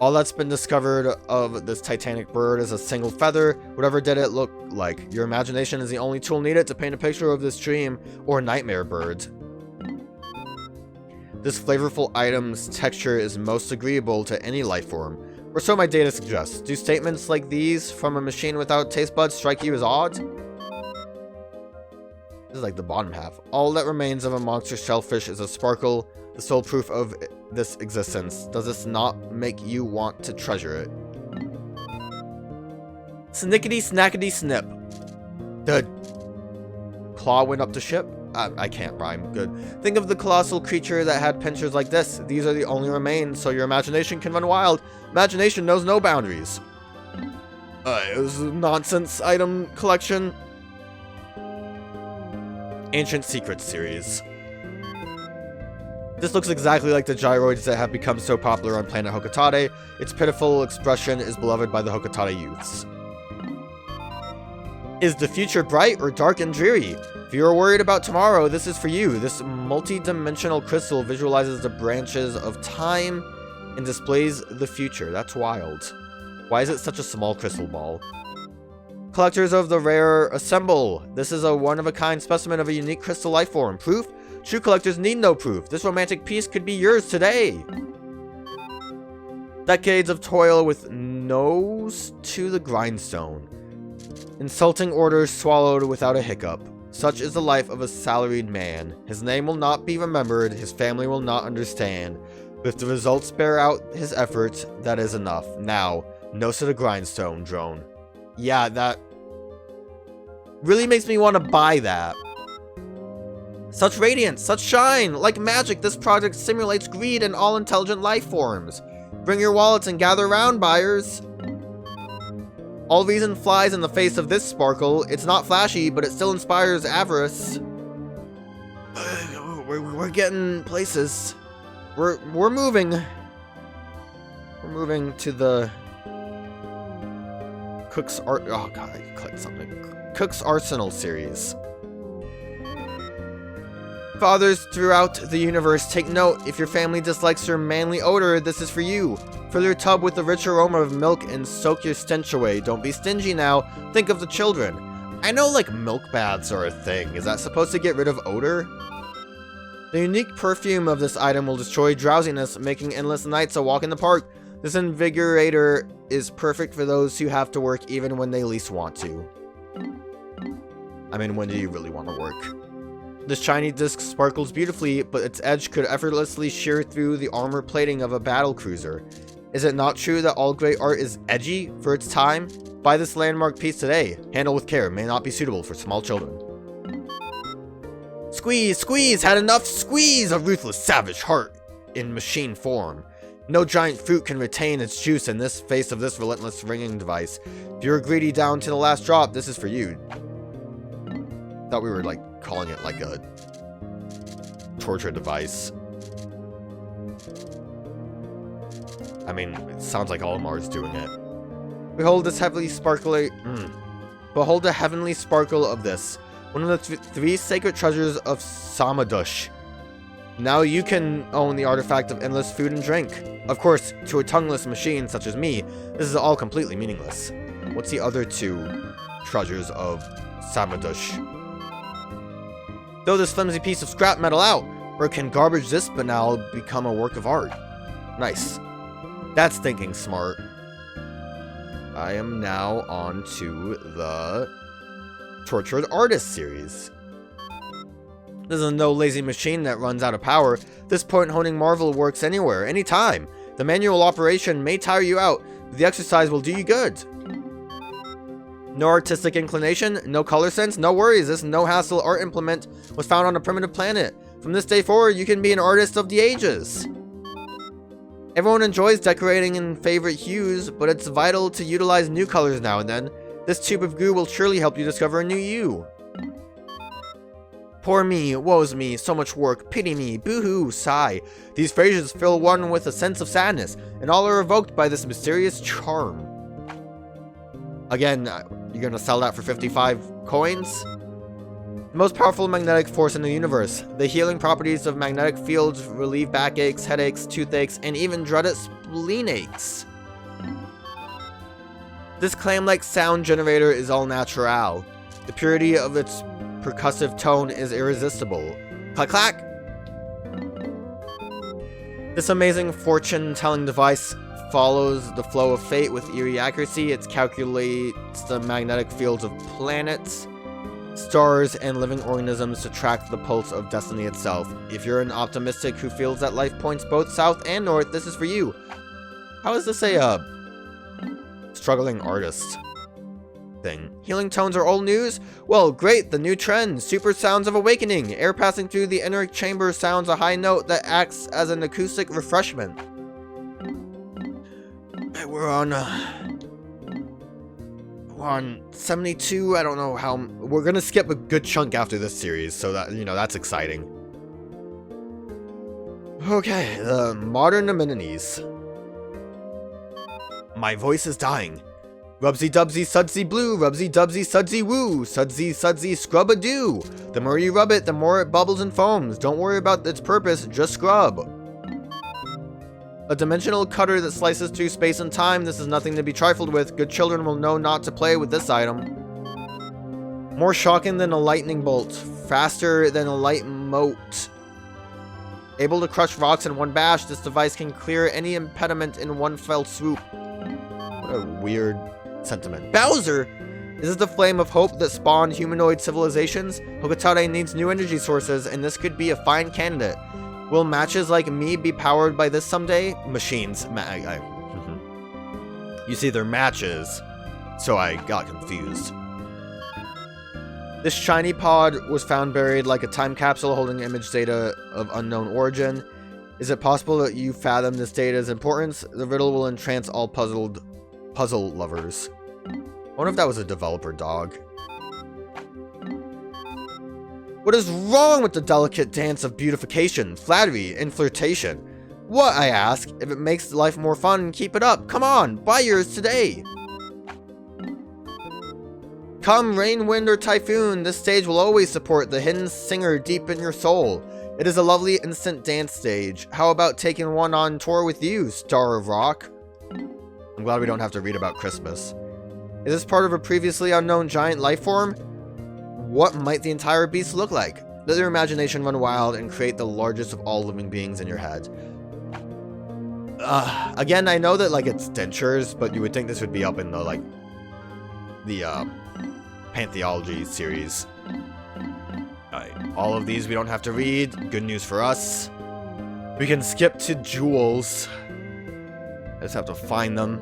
All that's been discovered of this titanic bird is a single feather. Whatever did it look like? Your imagination is the only tool needed to paint a picture of this dream or nightmare bird. This flavorful item's texture is most agreeable to any life form, or so my data suggests. Do statements like these from a machine without taste buds strike you as odd? This is like the bottom half. All that remains of a monster shellfish is a sparkle, the sole proof of this existence. Does this not make you want to treasure it? Snickety snackety snip. The claw went up the ship? I can't rhyme. Good. Think of the colossal creature that had pincers like this. These are the only remains, so your imagination can run wild. Imagination knows no boundaries. It was a nonsense item collection. Ancient Secrets series. This looks exactly like the gyroids that have become so popular on planet Hocotate. Its pitiful expression is beloved by the Hocotate youths. Is the future bright or dark and dreary? If you are worried about tomorrow, this is for you. This multi-dimensional crystal visualizes the branches of time and displays the future. That's wild. Why is it such a small crystal ball? Collectors of the rare assemble. This is a one-of-a-kind specimen of a unique crystal life form. Proof? True collectors need no proof. This romantic piece could be yours today. Decades of toil with nose to the grindstone. Insulting orders swallowed without a hiccup. Such is the life of a salaried man. His name will not be remembered. His family will not understand. But if the results bear out his efforts, that is enough. Now, nose to the grindstone, drone. Yeah, that really makes me want to buy that. Such radiance, such shine, like magic, this project simulates greed in all intelligent life forms. Bring your wallets and gather round, buyers. All reason flies in the face of this sparkle. It's not flashy, but it still inspires avarice. We're getting places. We're moving. We're moving to the Cook's Art. Oh god, I clicked something. Cook's Arsenal series. Fathers throughout the universe, take note. If your family dislikes your manly odor, this is for you. Fill your tub with the rich aroma of milk and soak your stench away. Don't be stingy now. Think of the children. I know, like, milk baths are a thing. Is that supposed to get rid of odor? The unique perfume of this item will destroy drowsiness, making endless nights a walk in the park. This invigorator is perfect for those who have to work even when they least want to. I mean, when do you really want to work? This shiny disc sparkles beautifully, but its edge could effortlessly shear through the armor plating of a battle cruiser. Is it not true that all great art is edgy for its time? Buy this landmark piece today. Handle with care. May not be suitable for small children. Squeeze, squeeze, had enough? Squeeze! A ruthless, savage heart in machine form. No giant fruit can retain its juice in this face of this relentless ringing device. If you're greedy down to the last drop, this is for you. Thought we were, like, calling it like a torture device. I mean, it sounds like Olimar's doing it. Behold this heavily sparkly... Behold the heavenly sparkle of this. One of the three sacred treasures of Samadush. Now you can own the artifact of endless food and drink. Of course, to a tongueless machine such as me, this is all completely meaningless. What's the other two treasures of Samadush? Throw this flimsy piece of scrap metal out, or can garbage this banal become a work of art? Nice. That's thinking smart. I am now on to the Tortured Artist series. This is no lazy machine that runs out of power. This point-honing marvel works anywhere, anytime. The manual operation may tire you out, but the exercise will do you good. No artistic inclination, no color sense, no worries. This no-hassle art implement was found on a primitive planet. From this day forward, you can be an artist of the ages. Everyone enjoys decorating in favorite hues, but it's vital to utilize new colors now and then. This tube of goo will surely help you discover a new you. Poor me, woe's me, so much work, pity me, boo-hoo, sigh. These phrases fill one with a sense of sadness, and all are evoked by this mysterious charm. Again, you're gonna sell that for 55 coins? The most powerful magnetic force in the universe. The healing properties of magnetic fields relieve backaches, headaches, toothaches, and even dreaded spleen aches. This clam-like sound generator is all natural. The purity of its percussive tone is irresistible. Clack clack! This amazing fortune-telling device follows the flow of fate with eerie accuracy. It calculates the magnetic fields of planets, stars, and living organisms to track the pulse of destiny itself. If you're an optimistic who feels that life points both south and north, this is for you. How is this a struggling artist thing? Healing tones are old news? Well, great, the new trend. Super sounds of awakening. Air passing through the inner chamber sounds a high note that acts as an acoustic refreshment. We're on 72. I don't know how. We're gonna skip a good chunk after this series, so that, you know, that's exciting. Okay, the modern amenities. My voice is dying. Rubsy dubsy sudsy blue, rubsy dubsy sudsy woo, sudsy sudsy scrub a doo. The more you rub it, the more it bubbles and foams. Don't worry about its purpose, just scrub. A dimensional cutter that slices through space and time. This is nothing to be trifled with. Good children will know not to play with this item. More shocking than a lightning bolt. Faster than a light mote. Able to crush rocks in one bash, this device can clear any impediment in one fell swoop. What a weird sentiment. Bowser! Is this the flame of hope that spawned humanoid civilizations? Hocotate needs new energy sources, and this could be a fine candidate. Will matches like me be powered by this someday? Machines. You see, they're matches, so I got confused. This shiny pod was found buried like a time capsule holding image data of unknown origin. Is it possible that you fathom this data's importance? The riddle will entrance all puzzle lovers. I wonder if that was a developer dog. What is wrong with the delicate dance of beautification, flattery, and flirtation? What, I ask? If it makes life more fun, keep it up. Come on, buy yours today. Come rain, wind, or typhoon, this stage will always support the hidden singer deep in your soul. It is a lovely instant dance stage. How about taking one on tour with you, star of rock? I'm glad we don't have to read about Christmas. Is this part of a previously unknown giant life form? What might the entire beast look like? Let your imagination run wild and create the largest of all living beings in your head. Again, I know that, like, it's dentures, but you would think this would be up in the, like, the, Pantheology series. Alright, all of these we don't have to read. Good news for us. We can skip to jewels. I just have to find them.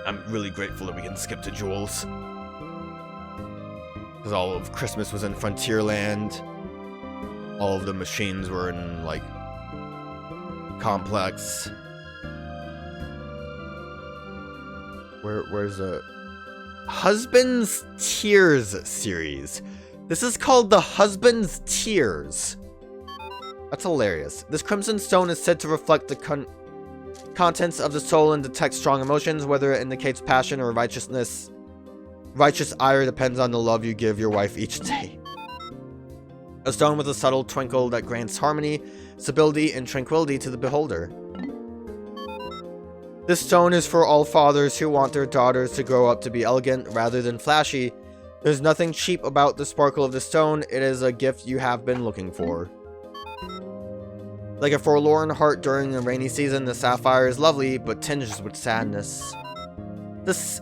I'm really grateful that we can skip to jewels. Because all of Christmas was in Frontierland. All of the machines were in, like, Complex. Where's the Husband's Tears series? This is called the Husband's Tears. That's hilarious. This crimson stone is said to reflect the contents of the soul and detect strong emotions, whether it indicates passion or righteousness. Righteous ire depends on the love you give your wife each day. A stone with a subtle twinkle that grants harmony, stability, and tranquility to the beholder. This stone is for all fathers who want their daughters to grow up to be elegant rather than flashy. There's nothing cheap about the sparkle of the stone. It is a gift you have been looking for. Like a forlorn heart during a rainy season, the sapphire is lovely, but tinged with sadness. This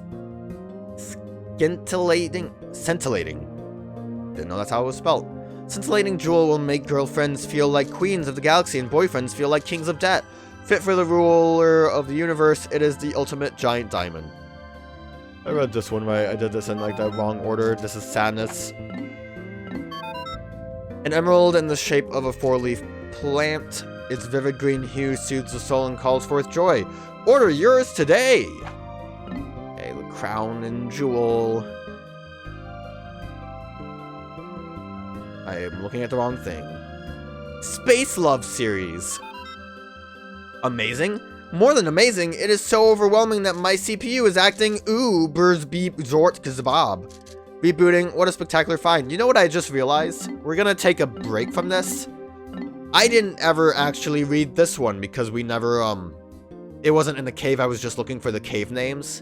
scintillating, didn't know that's how it was spelled. Scintillating jewel will make girlfriends feel like queens of the galaxy and boyfriends feel like kings of debt. Fit for the ruler of the universe, it is the ultimate giant diamond. I read this one right. I did this in like the wrong order. This is sadness. An emerald in the shape of a four-leaf plant. Its vivid green hue soothes the soul and calls forth joy. Order yours today! Okay, the crown and jewel. I am looking at the wrong thing. Space Love series. Amazing? More than amazing, it is so overwhelming that my CPU is acting Uber's beep zort kazabab. Rebooting, what a spectacular find. You know what I just realized? We're gonna take a break from this. I didn't ever actually read this one because we never, it wasn't in the cave. I was just looking for the cave names.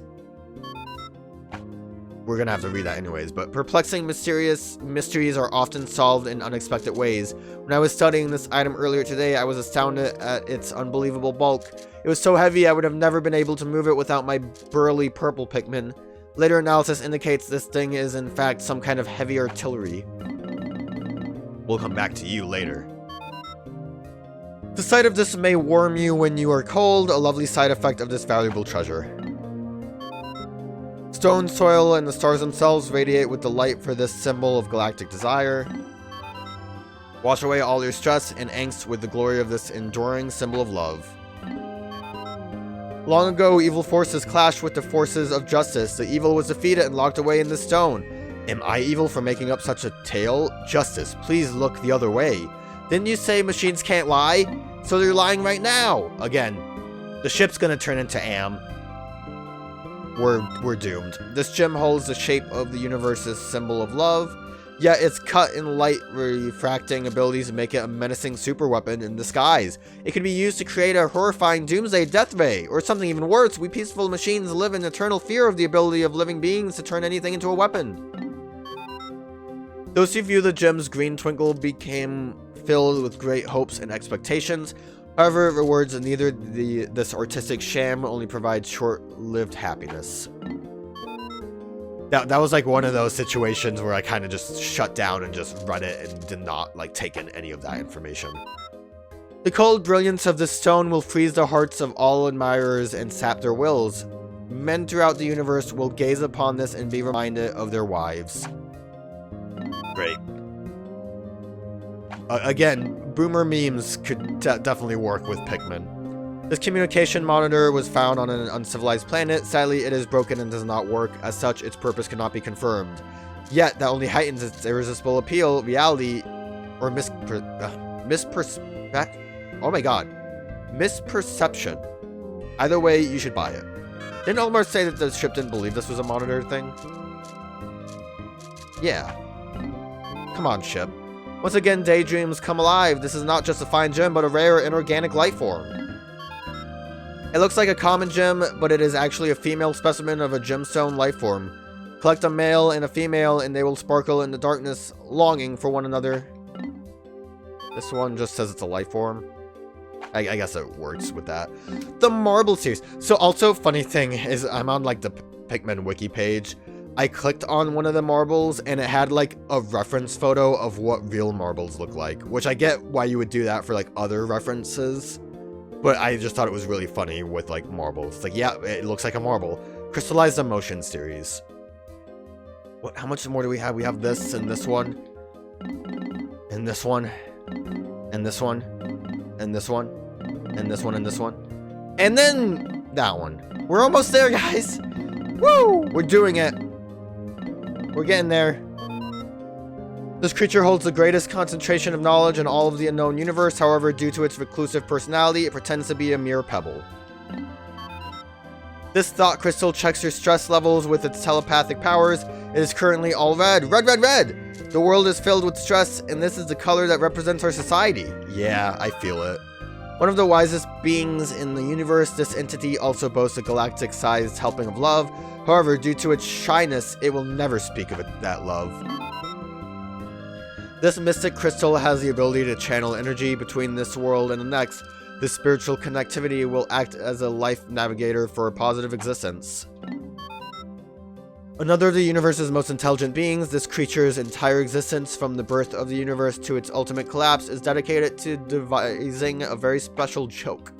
We're gonna have to read that anyways, but perplexing, mysterious mysteries are often solved in unexpected ways. When I was studying this item earlier today, I was astounded at its unbelievable bulk. It was so heavy I would have never been able to move it without my burly purple Pikmin. Later analysis indicates this thing is in fact some kind of heavy artillery. We'll come back to you later. The sight of this may warm you when you are cold, a lovely side effect of this valuable treasure. Stone, soil, and the stars themselves radiate with the light for this symbol of galactic desire. Wash away all your stress and angst with the glory of this enduring symbol of love. Long ago, evil forces clashed with the forces of justice. The evil was defeated and locked away in the stone. Am I evil for making up such a tale? Justice, please look the other way. Didn't you say machines can't lie? So they're lying right now. Again, the ship's gonna turn into Am. We're doomed. This gem holds the shape of the universe's symbol of love, yet its cut and light refracting abilities make it a menacing super weapon in disguise. It can be used to create a horrifying doomsday death ray, or something even worse. We peaceful machines live in eternal fear of the ability of living beings to turn anything into a weapon. Those who view the gem's green twinkle became filled with great hopes and expectations. However, it rewards neither this artistic sham only provides short-lived happiness. That was like one of those situations where I kind of just shut down and just read it and did not like take in any of that information. The cold brilliance of this stone will freeze the hearts of all admirers and sap their wills. Men throughout the universe will gaze upon this and be reminded of their wives. Great. Again, boomer memes could definitely work with Pikmin. This communication monitor was found on an uncivilized planet. Sadly, it is broken and does not work. As such, its purpose cannot be confirmed. Yet, that only heightens its irresistible appeal, reality, or misperception. Either way, you should buy it. Didn't Olimar say that the ship didn't believe this was a monitor thing? Yeah. Come on, ship. Once again, daydreams come alive. This is not just a fine gem, but a rare inorganic life form. It looks like a common gem, but it is actually a female specimen of a gemstone life form. Collect a male and a female, and they will sparkle in the darkness, longing for one another. This one just says it's a life form. I guess it works with that. The Marble series. So also, funny thing is, I'm on like the Pikmin wiki page. I clicked on one of the marbles and it had like a reference photo of what real marbles look like, which I get why you would do that for like other references, but I just thought it was really funny with like marbles. It's like, yeah, it looks like a marble. Crystallized Emotion series. What? How much more do we have? We have this and this one, and this one, and this one, and this one, and this one, and this one, and then that one. We're almost there, guys. Woo! We're doing it. We're getting there. This creature holds the greatest concentration of knowledge in all of the unknown universe. However, due to its reclusive personality, it pretends to be a mere pebble. This thought crystal checks your stress levels with its telepathic powers. It is currently all red. Red, red, red! The world is filled with stress, and this is the color that represents our society. Yeah, I feel it. One of the wisest beings in the universe, this entity also boasts a galactic-sized helping of love. However, due to its shyness, it will never speak of that love. This mystic crystal has the ability to channel energy between this world and the next. This spiritual connectivity will act as a life navigator for a positive existence. Another of the universe's most intelligent beings, this creature's entire existence from the birth of the universe to its ultimate collapse is dedicated to devising a very special joke.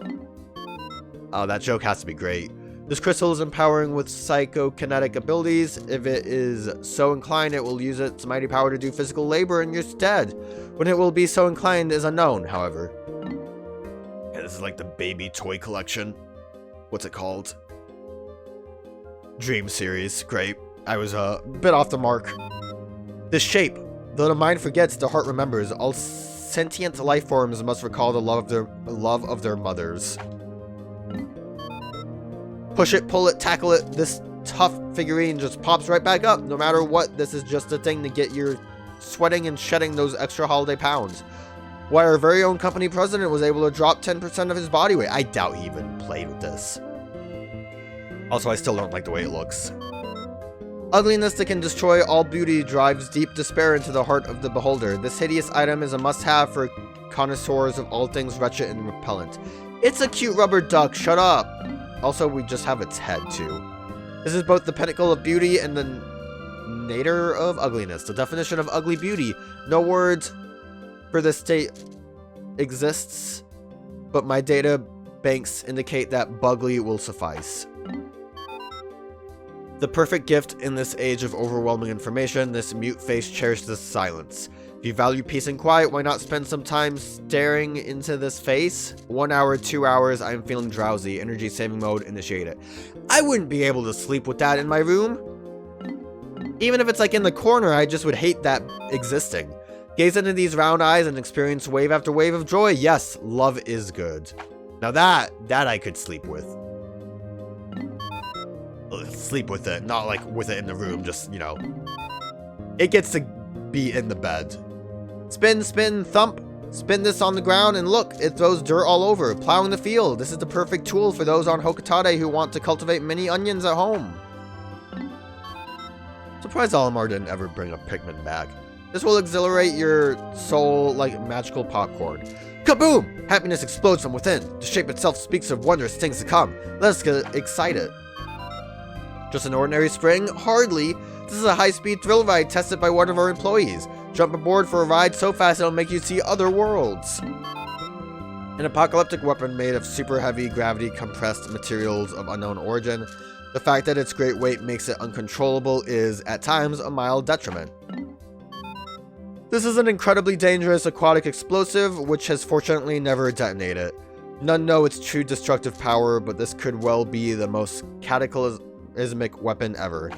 Oh, that joke has to be great. This crystal is empowering with psychokinetic abilities. If it is so inclined, it will use its mighty power to do physical labor in your stead. When it will be so inclined is unknown, however. Yeah, this is like the baby toy collection. What's it called? Dream series. Great. I was a bit off the mark. This shape. Though the mind forgets, the heart remembers. All sentient life forms must recall the love of their mothers. Push it, pull it, tackle it. This tough figurine just pops right back up. No matter what, this is just a thing to get you sweating and shedding those extra holiday pounds. Why our very own company president was able to drop 10% of his body weight. I doubt he even played with this. Also, I still don't like the way it looks. Ugliness that can destroy all beauty drives deep despair into the heart of the beholder. This hideous item is a must-have for connoisseurs of all things wretched and repellent. It's a cute rubber duck, shut up! Also, we just have its head, too. This is both the pinnacle of beauty and the nadir of ugliness. The definition of ugly beauty. No words for this state exists, but my data banks indicate that bugly will suffice. The perfect gift in this age of overwhelming information, this mute face cherishes silence. If you value peace and quiet, why not spend some time staring into this face? 1 hour, 2 hours, I am feeling drowsy. Energy saving mode initiated. I wouldn't be able to sleep with that in my room. Even if it's like in the corner, I just would hate that existing. Gaze into these round eyes and experience wave after wave of joy. Yes, love is good. Now that I could sleep with. Sleep with it, not like with it in the room, just, you know. It gets to be in the bed. Spin, spin, thump. Spin this on the ground and look, it throws dirt all over, plowing the field. This is the perfect tool for those on Hocotate who want to cultivate mini onions at home. Surprised Olimar didn't ever bring a Pikmin back. This will exhilarate your soul like magical popcorn. Kaboom! Happiness explodes from within. The shape itself speaks of wondrous things to come. Let's get excited. Just an ordinary spring? Hardly. This is a high-speed thrill ride tested by one of our employees. Jump aboard for a ride so fast it'll make you see other worlds. An apocalyptic weapon made of super heavy gravity compressed materials of unknown origin. The fact that its great weight makes it uncontrollable is, at times, a mild detriment. This is an incredibly dangerous aquatic explosive, which has fortunately never detonated. None know its true destructive power, but this could well be the most cataclysmic weapon ever.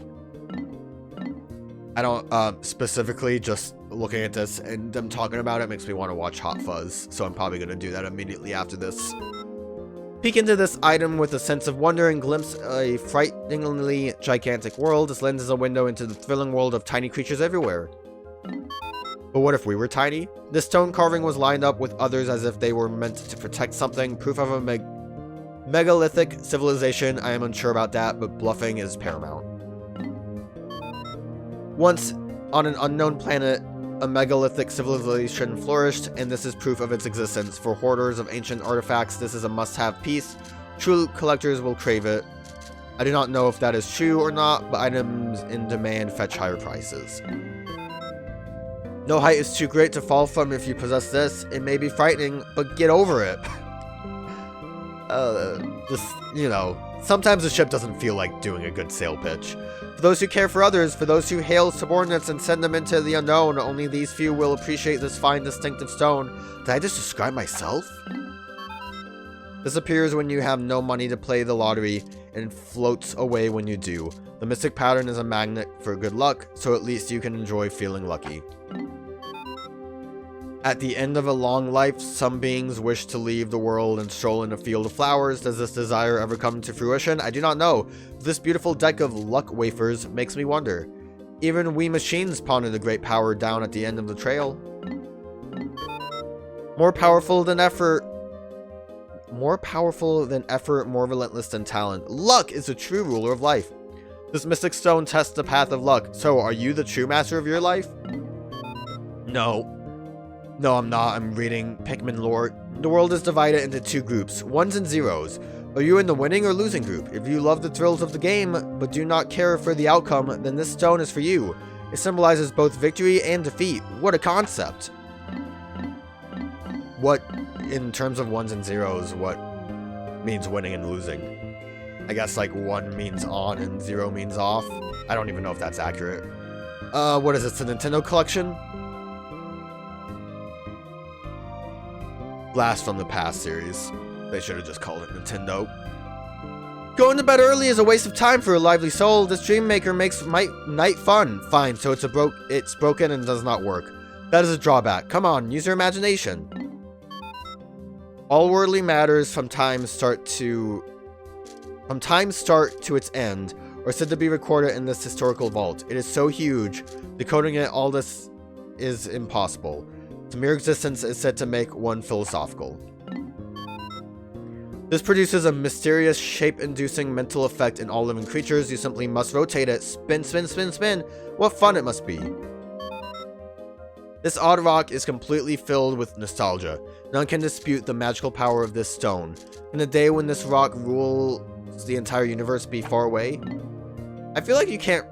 I don't, specifically, just looking at this and them talking about it makes me want to watch Hot Fuzz, so I'm probably going to do that immediately after this. Peek into this item with a sense of wonder and glimpse a frighteningly gigantic world. This lens is a window into the thrilling world of tiny creatures everywhere. But what if we were tiny? This stone carving was lined up with others as if they were meant to protect something, proof of a megalithic civilization. I am unsure about that, but bluffing is paramount. Once, on an unknown planet, a megalithic civilization flourished, and this is proof of its existence. For hoarders of ancient artifacts, this is a must-have piece. True collectors will crave it. I do not know if that is true or not, but items in demand fetch higher prices. No height is too great to fall from if you possess this. It may be frightening, but get over it. Just, you know, sometimes the ship doesn't feel like doing a good sale pitch. For those who care for others, for those who hail subordinates and send them into the unknown, only these few will appreciate this fine distinctive stone. Did I just describe myself? This appears when you have no money to play the lottery, and floats away when you do. The mystic pattern is a magnet for good luck, so at least you can enjoy feeling lucky. At the end of a long life, some beings wish to leave the world and stroll in a field of flowers. Does this desire ever come to fruition? I do not know. This beautiful deck of luck wafers makes me wonder. Even we machines ponder the great power down at the end of the trail. More powerful than effort, more relentless than talent. Luck is the true ruler of life. This mystic stone tests the path of luck. So, are you the true master of your life? No. No, I'm not. I'm reading Pikmin lore. The world is divided into two groups, ones and zeros. Are you in the winning or losing group? If you love the thrills of the game, but do not care for the outcome, then this stone is for you. It symbolizes both victory and defeat. What a concept. What, in terms of ones and zeros, what means winning and losing? I guess like 1 means on and 0 means off. I don't even know if that's accurate. What is this, the Nintendo collection? Blast from the Past series. They should have just called it Nintendo. Going to bed early is a waste of time for a lively soul. This dream maker makes night fun. Fine, so it's broken and does not work. That is a drawback. Come on, use your imagination. All worldly matters from time start to its end are said to be recorded in this historical vault. It is so huge, decoding it all this is impossible. Its mere existence is said to make one philosophical. This produces a mysterious shape-inducing mental effect in all living creatures. You simply must rotate it. Spin, spin, spin, spin. What fun it must be. This odd rock is completely filled with nostalgia. None can dispute the magical power of this stone. In the day when this rock rules the entire universe be far away? I feel like you can't...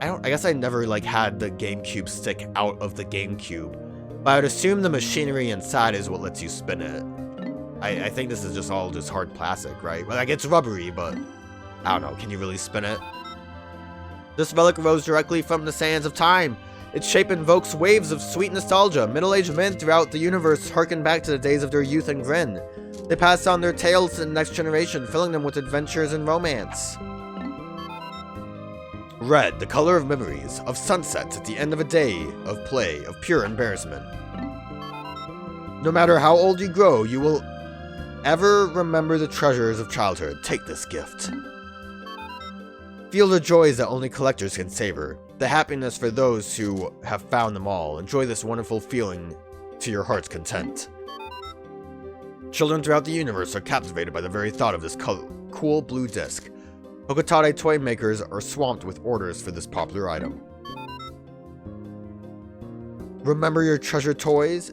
I guess I never like had the GameCube stick out of the GameCube. But I would assume the machinery inside is what lets you spin it. I think this is just all just hard plastic, right? Like, it's rubbery, but I don't know. Can you really spin it? This relic rose directly from the sands of time. Its shape invokes waves of sweet nostalgia. Middle-aged men throughout the universe harken back to the days of their youth and grin. They pass on their tales to the next generation, filling them with adventures and romance. Red, the color of memories, of sunsets at the end of a day of play, of pure embarrassment. No matter how old you grow, you will ever remember the treasures of childhood. Take this gift. Feel the joys that only collectors can savor. The happiness for those who have found them all. Enjoy this wonderful feeling to your heart's content. Children throughout the universe are captivated by the very thought of this cool blue disc. Hocotate toy makers are swamped with orders for this popular item. Remember your treasure toys?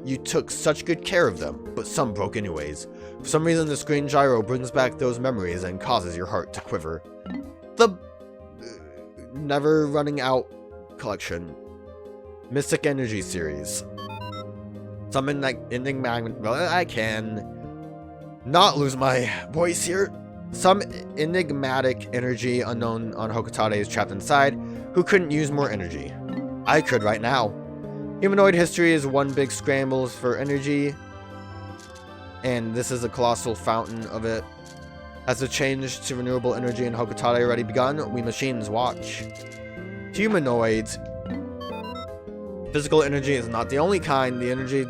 You took such good care of them, but some broke anyways. For some reason, the screen gyro brings back those memories and causes your heart to quiver. The Never Running Out collection. Mystic Energy series. Some enigmatic... Well, I can not lose my voice here. Some enigmatic energy unknown on Hocotate is trapped inside, who couldn't use more energy. I could right now. Humanoid history is one big scramble for energy, and this is a colossal fountain of it. Has the change to renewable energy in Hocotate already begun? We machines watch. Humanoids. Physical energy is not the only kind. The energy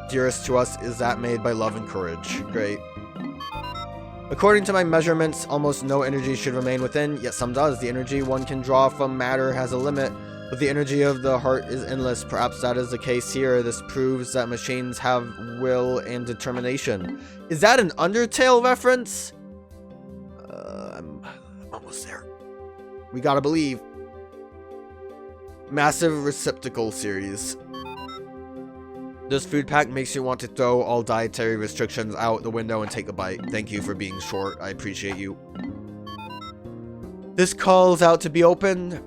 dearest to us is that made by love and courage. Great. According to my measurements, almost no energy should remain within, yet some does. The energy one can draw from matter has a limit, but the energy of the heart is endless. Perhaps that is the case here. This proves that machines have will and determination. Is that an Undertale reference? I'm almost there. We gotta believe. Massive receptacle series. This food pack makes you want to throw all dietary restrictions out the window and take a bite. Thank you for being short. I appreciate you. This calls out to be open.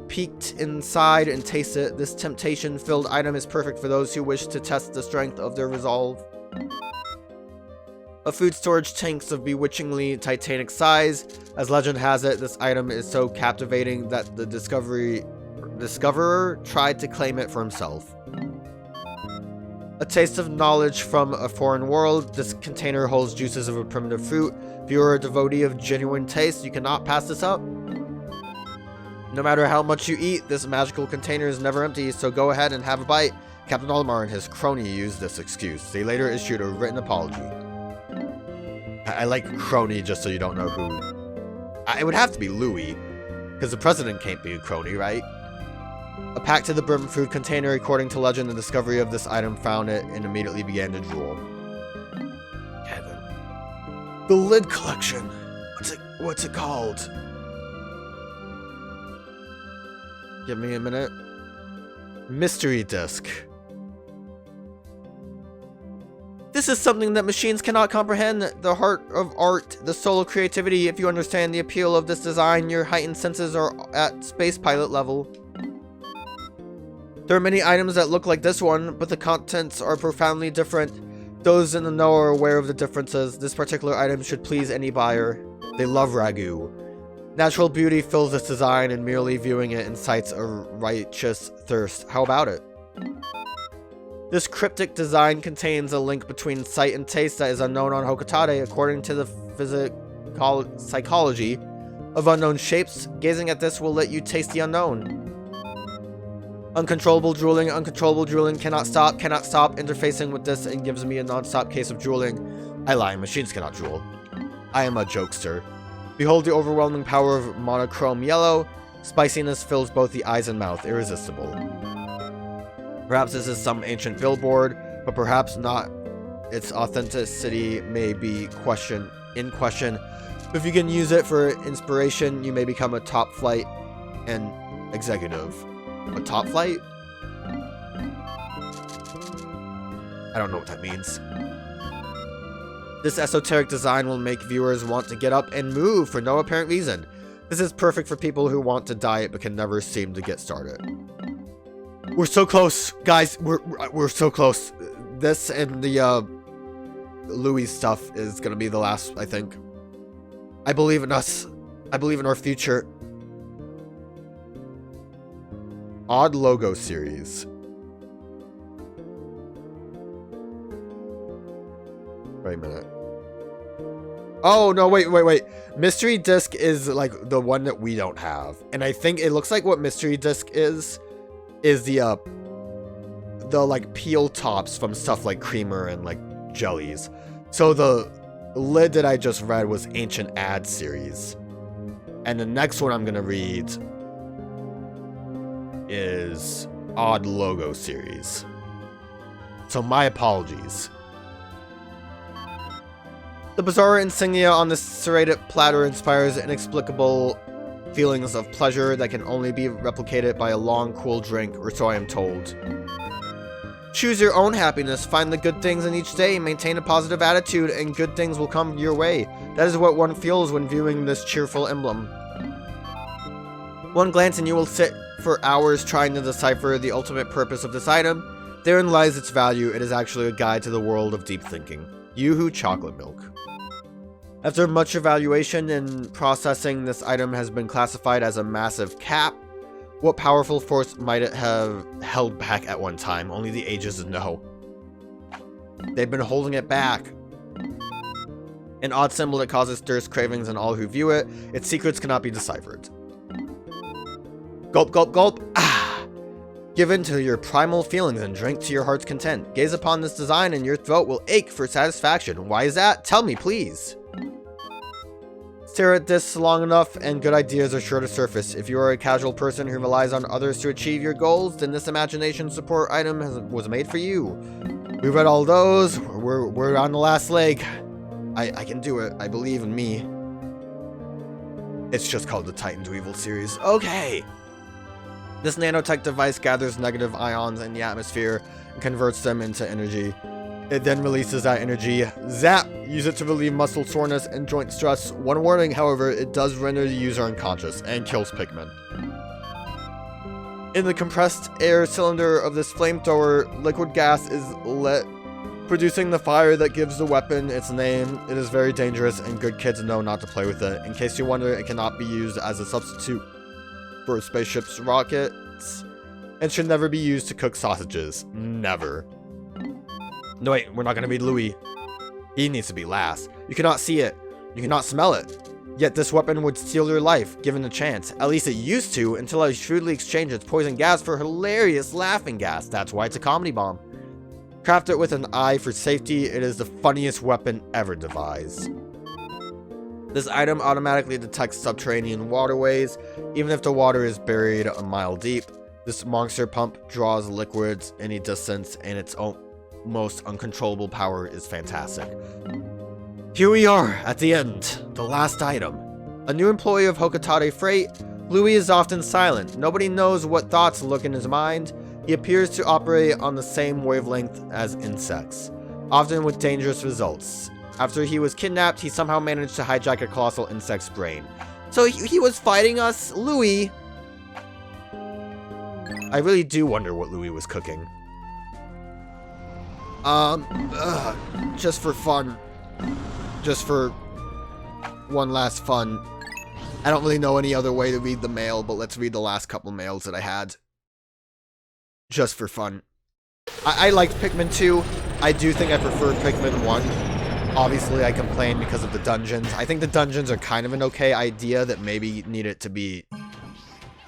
Peeked inside and taste it. This temptation-filled item is perfect for those who wish to test the strength of their resolve. A food storage tanks of bewitchingly titanic size. As legend has it, this item is so captivating that the discoverer tried to claim it for himself. A taste of knowledge from a foreign world. This container holds juices of a primitive fruit. If you are a devotee of genuine taste, you cannot pass this up. No matter how much you eat, this magical container is never empty, so go ahead and have a bite. Captain Olimar and his crony used this excuse. They later issued a written apology. I like crony just so you don't know who. It would have to be Louie, because the president can't be a crony, right? A packed to the brim food container. According to legend, the discovery of this item found it and immediately began to drool. Kevin. The lid collection. What's it called? Give me a minute. Mystery disc. This is something that machines cannot comprehend. The heart of art, the soul of creativity. If you understand the appeal of this design, your heightened senses are at space pilot level. There are many items that look like this one, but the contents are profoundly different. Those in the know are aware of the differences. This particular item should please any buyer. They love ragu. Natural beauty fills this design, and merely viewing it incites a righteous thirst. How about it? This cryptic design contains a link between sight and taste that is unknown on Hocotate. According to the psychology of unknown shapes, gazing at this will let you taste the unknown. Uncontrollable drooling cannot stop, interfacing with this and gives me a non-stop case of drooling. I lie, machines cannot drool. I am a jokester. Behold the overwhelming power of monochrome yellow. Spiciness fills both the eyes and mouth, irresistible. Perhaps this is some ancient billboard, but perhaps not. Its authenticity may be in question. But if you can use it for inspiration, you may become a top flight and executive. A top flight? I don't know what that means. This esoteric design will make viewers want to get up and move for no apparent reason. This is perfect for people who want to diet but can never seem to get started. We're so close, guys. We're so close. This and the Louie stuff is gonna be the last, I think. I believe in us. I believe in our future. Odd logo series. Wait a minute. Oh, no, wait. Mystery disc is like the one that we don't have. And I think it looks like what mystery disc is the like peel tops from stuff like creamer and like jellies. So the lid that I just read was Ancient Ad series. And the next one I'm gonna read is Odd Logo series. So my apologies. The bizarre insignia on this serrated platter inspires inexplicable feelings of pleasure that can only be replicated by a long, cool drink, or so I am told. Choose your own happiness, find the good things in each day, maintain a positive attitude, and good things will come your way. That is what one feels when viewing this cheerful emblem. One glance and you will sit for hours trying to decipher the ultimate purpose of this item. Therein lies its value. It is actually a guide to the world of deep thinking. Yoo-hoo chocolate milk. After much evaluation and processing, this item has been classified as a massive cap. What powerful force might it have held back at one time? Only the ages know. They've been holding it back. An odd symbol that causes thirst cravings in all who view it. Its secrets cannot be deciphered. Gulp, gulp, gulp. Ah! Give in to your primal feelings and drink to your heart's content. Gaze upon this design and your throat will ache for satisfaction. Why is that? Tell me, please. Stare at this long enough and good ideas are sure to surface. If you are a casual person who relies on others to achieve your goals, then this imagination support item was made for you. We read all those. We're on the last leg. I can do it. I believe in me. It's just called the Titan to Evil series. Okay. This nanotech device gathers negative ions in the atmosphere and converts them into energy. It then releases that energy. Zap! Use it to relieve muscle soreness and joint stress. One warning, however, it does render the user unconscious and kills Pikmin. In the compressed air cylinder of this flamethrower, liquid gas is lit, producing the fire that gives the weapon its name. It is very dangerous and good kids know not to play with it. In case you wonder, it cannot be used as a substitute for spaceships, rockets, and should never be used to cook sausages. Never. No, wait, we're not going to read Louie. He needs to be last. You cannot see it. You cannot smell it. Yet this weapon would steal your life, given the chance. At least it used to, until I shrewdly exchanged its poison gas for hilarious laughing gas. That's why it's a comedy bomb. Craft it with an eye for safety. It is the funniest weapon ever devised. This item automatically detects subterranean waterways, even if the water is buried a mile deep. This monster pump draws liquids any distance, and its most uncontrollable power is fantastic. Here we are, at the end, the last item. A new employee of Hocotate Freight, Louie is often silent. Nobody knows what thoughts look in his mind. He appears to operate on the same wavelength as insects. often with dangerous results. After he was kidnapped, he somehow managed to hijack a colossal insect's brain. So he was fighting us, Louie. I really do wonder what Louie was cooking. Just for fun. Just for one last fun. I don't really know any other way to read the mail, but let's read the last couple mails that I had. Just for fun. I liked Pikmin 2. I do think I prefer Pikmin 1. Obviously, I complain because of the dungeons. I think the dungeons are kind of an okay idea that maybe needed to be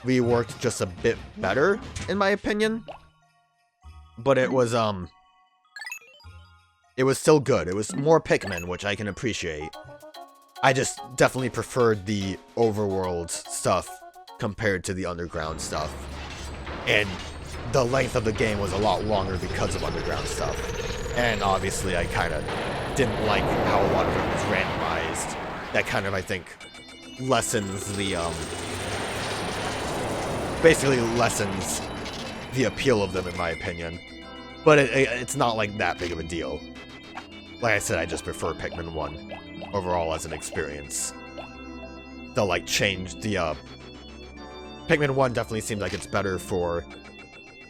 reworked just a bit better, in my opinion. But it was still good. It was more Pikmin, which I can appreciate. I just definitely preferred the overworld stuff compared to the underground stuff. And the length of the game was a lot longer because of underground stuff. And obviously I kind of didn't like how a lot of it was randomized. That kind of, I think, lessens the, basically lessens the appeal of them, in my opinion. But it's not like that big of a deal. Like I said, I just prefer Pikmin 1 overall as an experience. They'll like change the, Pikmin 1 definitely seems like it's better for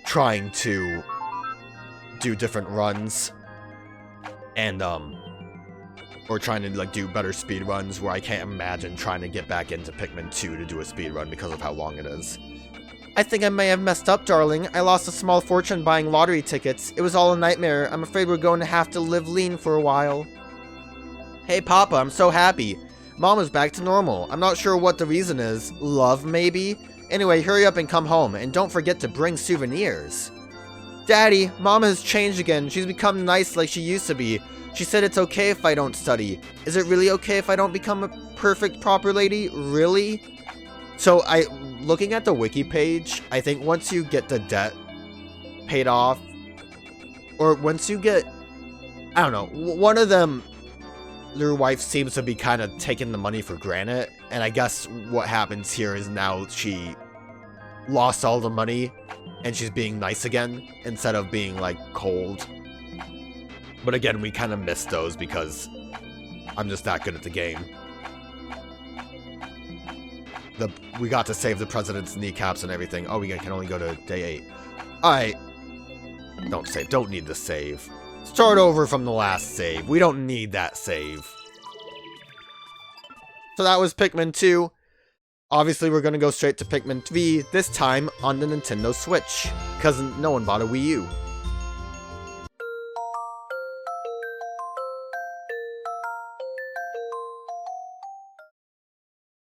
trying to do different runs and or trying to like do better speed runs, where I can't imagine trying to get back into Pikmin 2 to do a speed run because of how long it is. I think I may have messed up, darling. I lost a small fortune buying lottery tickets. It was all a nightmare. I'm afraid we're going to have to live lean for a while. Hey Papa, I'm so happy. Mom is back to normal. I'm not sure what the reason is. Love, maybe? Anyway, hurry up and come home, and don't forget to bring souvenirs. Daddy, Mom has changed again. She's become nice like she used to be. She said it's okay if I don't study. Is it really okay if I don't become a perfect, proper lady? Really? So, looking at the wiki page, I think once you get the debt paid off, or once you get, I don't know, one of them, their wife seems to be kind of taking the money for granted, and I guess what happens here is now she lost all the money, and she's being nice again, instead of being, like, cold. But again, we kind of missed those because I'm just that good at the game. We got to save the president's kneecaps and everything. Oh, we can only go to day 8. Alright. Don't save. Don't need the save. Start over from the last save. We don't need that save. So that was Pikmin 2. Obviously, we're going to go straight to Pikmin 3, this time on the Nintendo Switch, because no one bought a Wii U.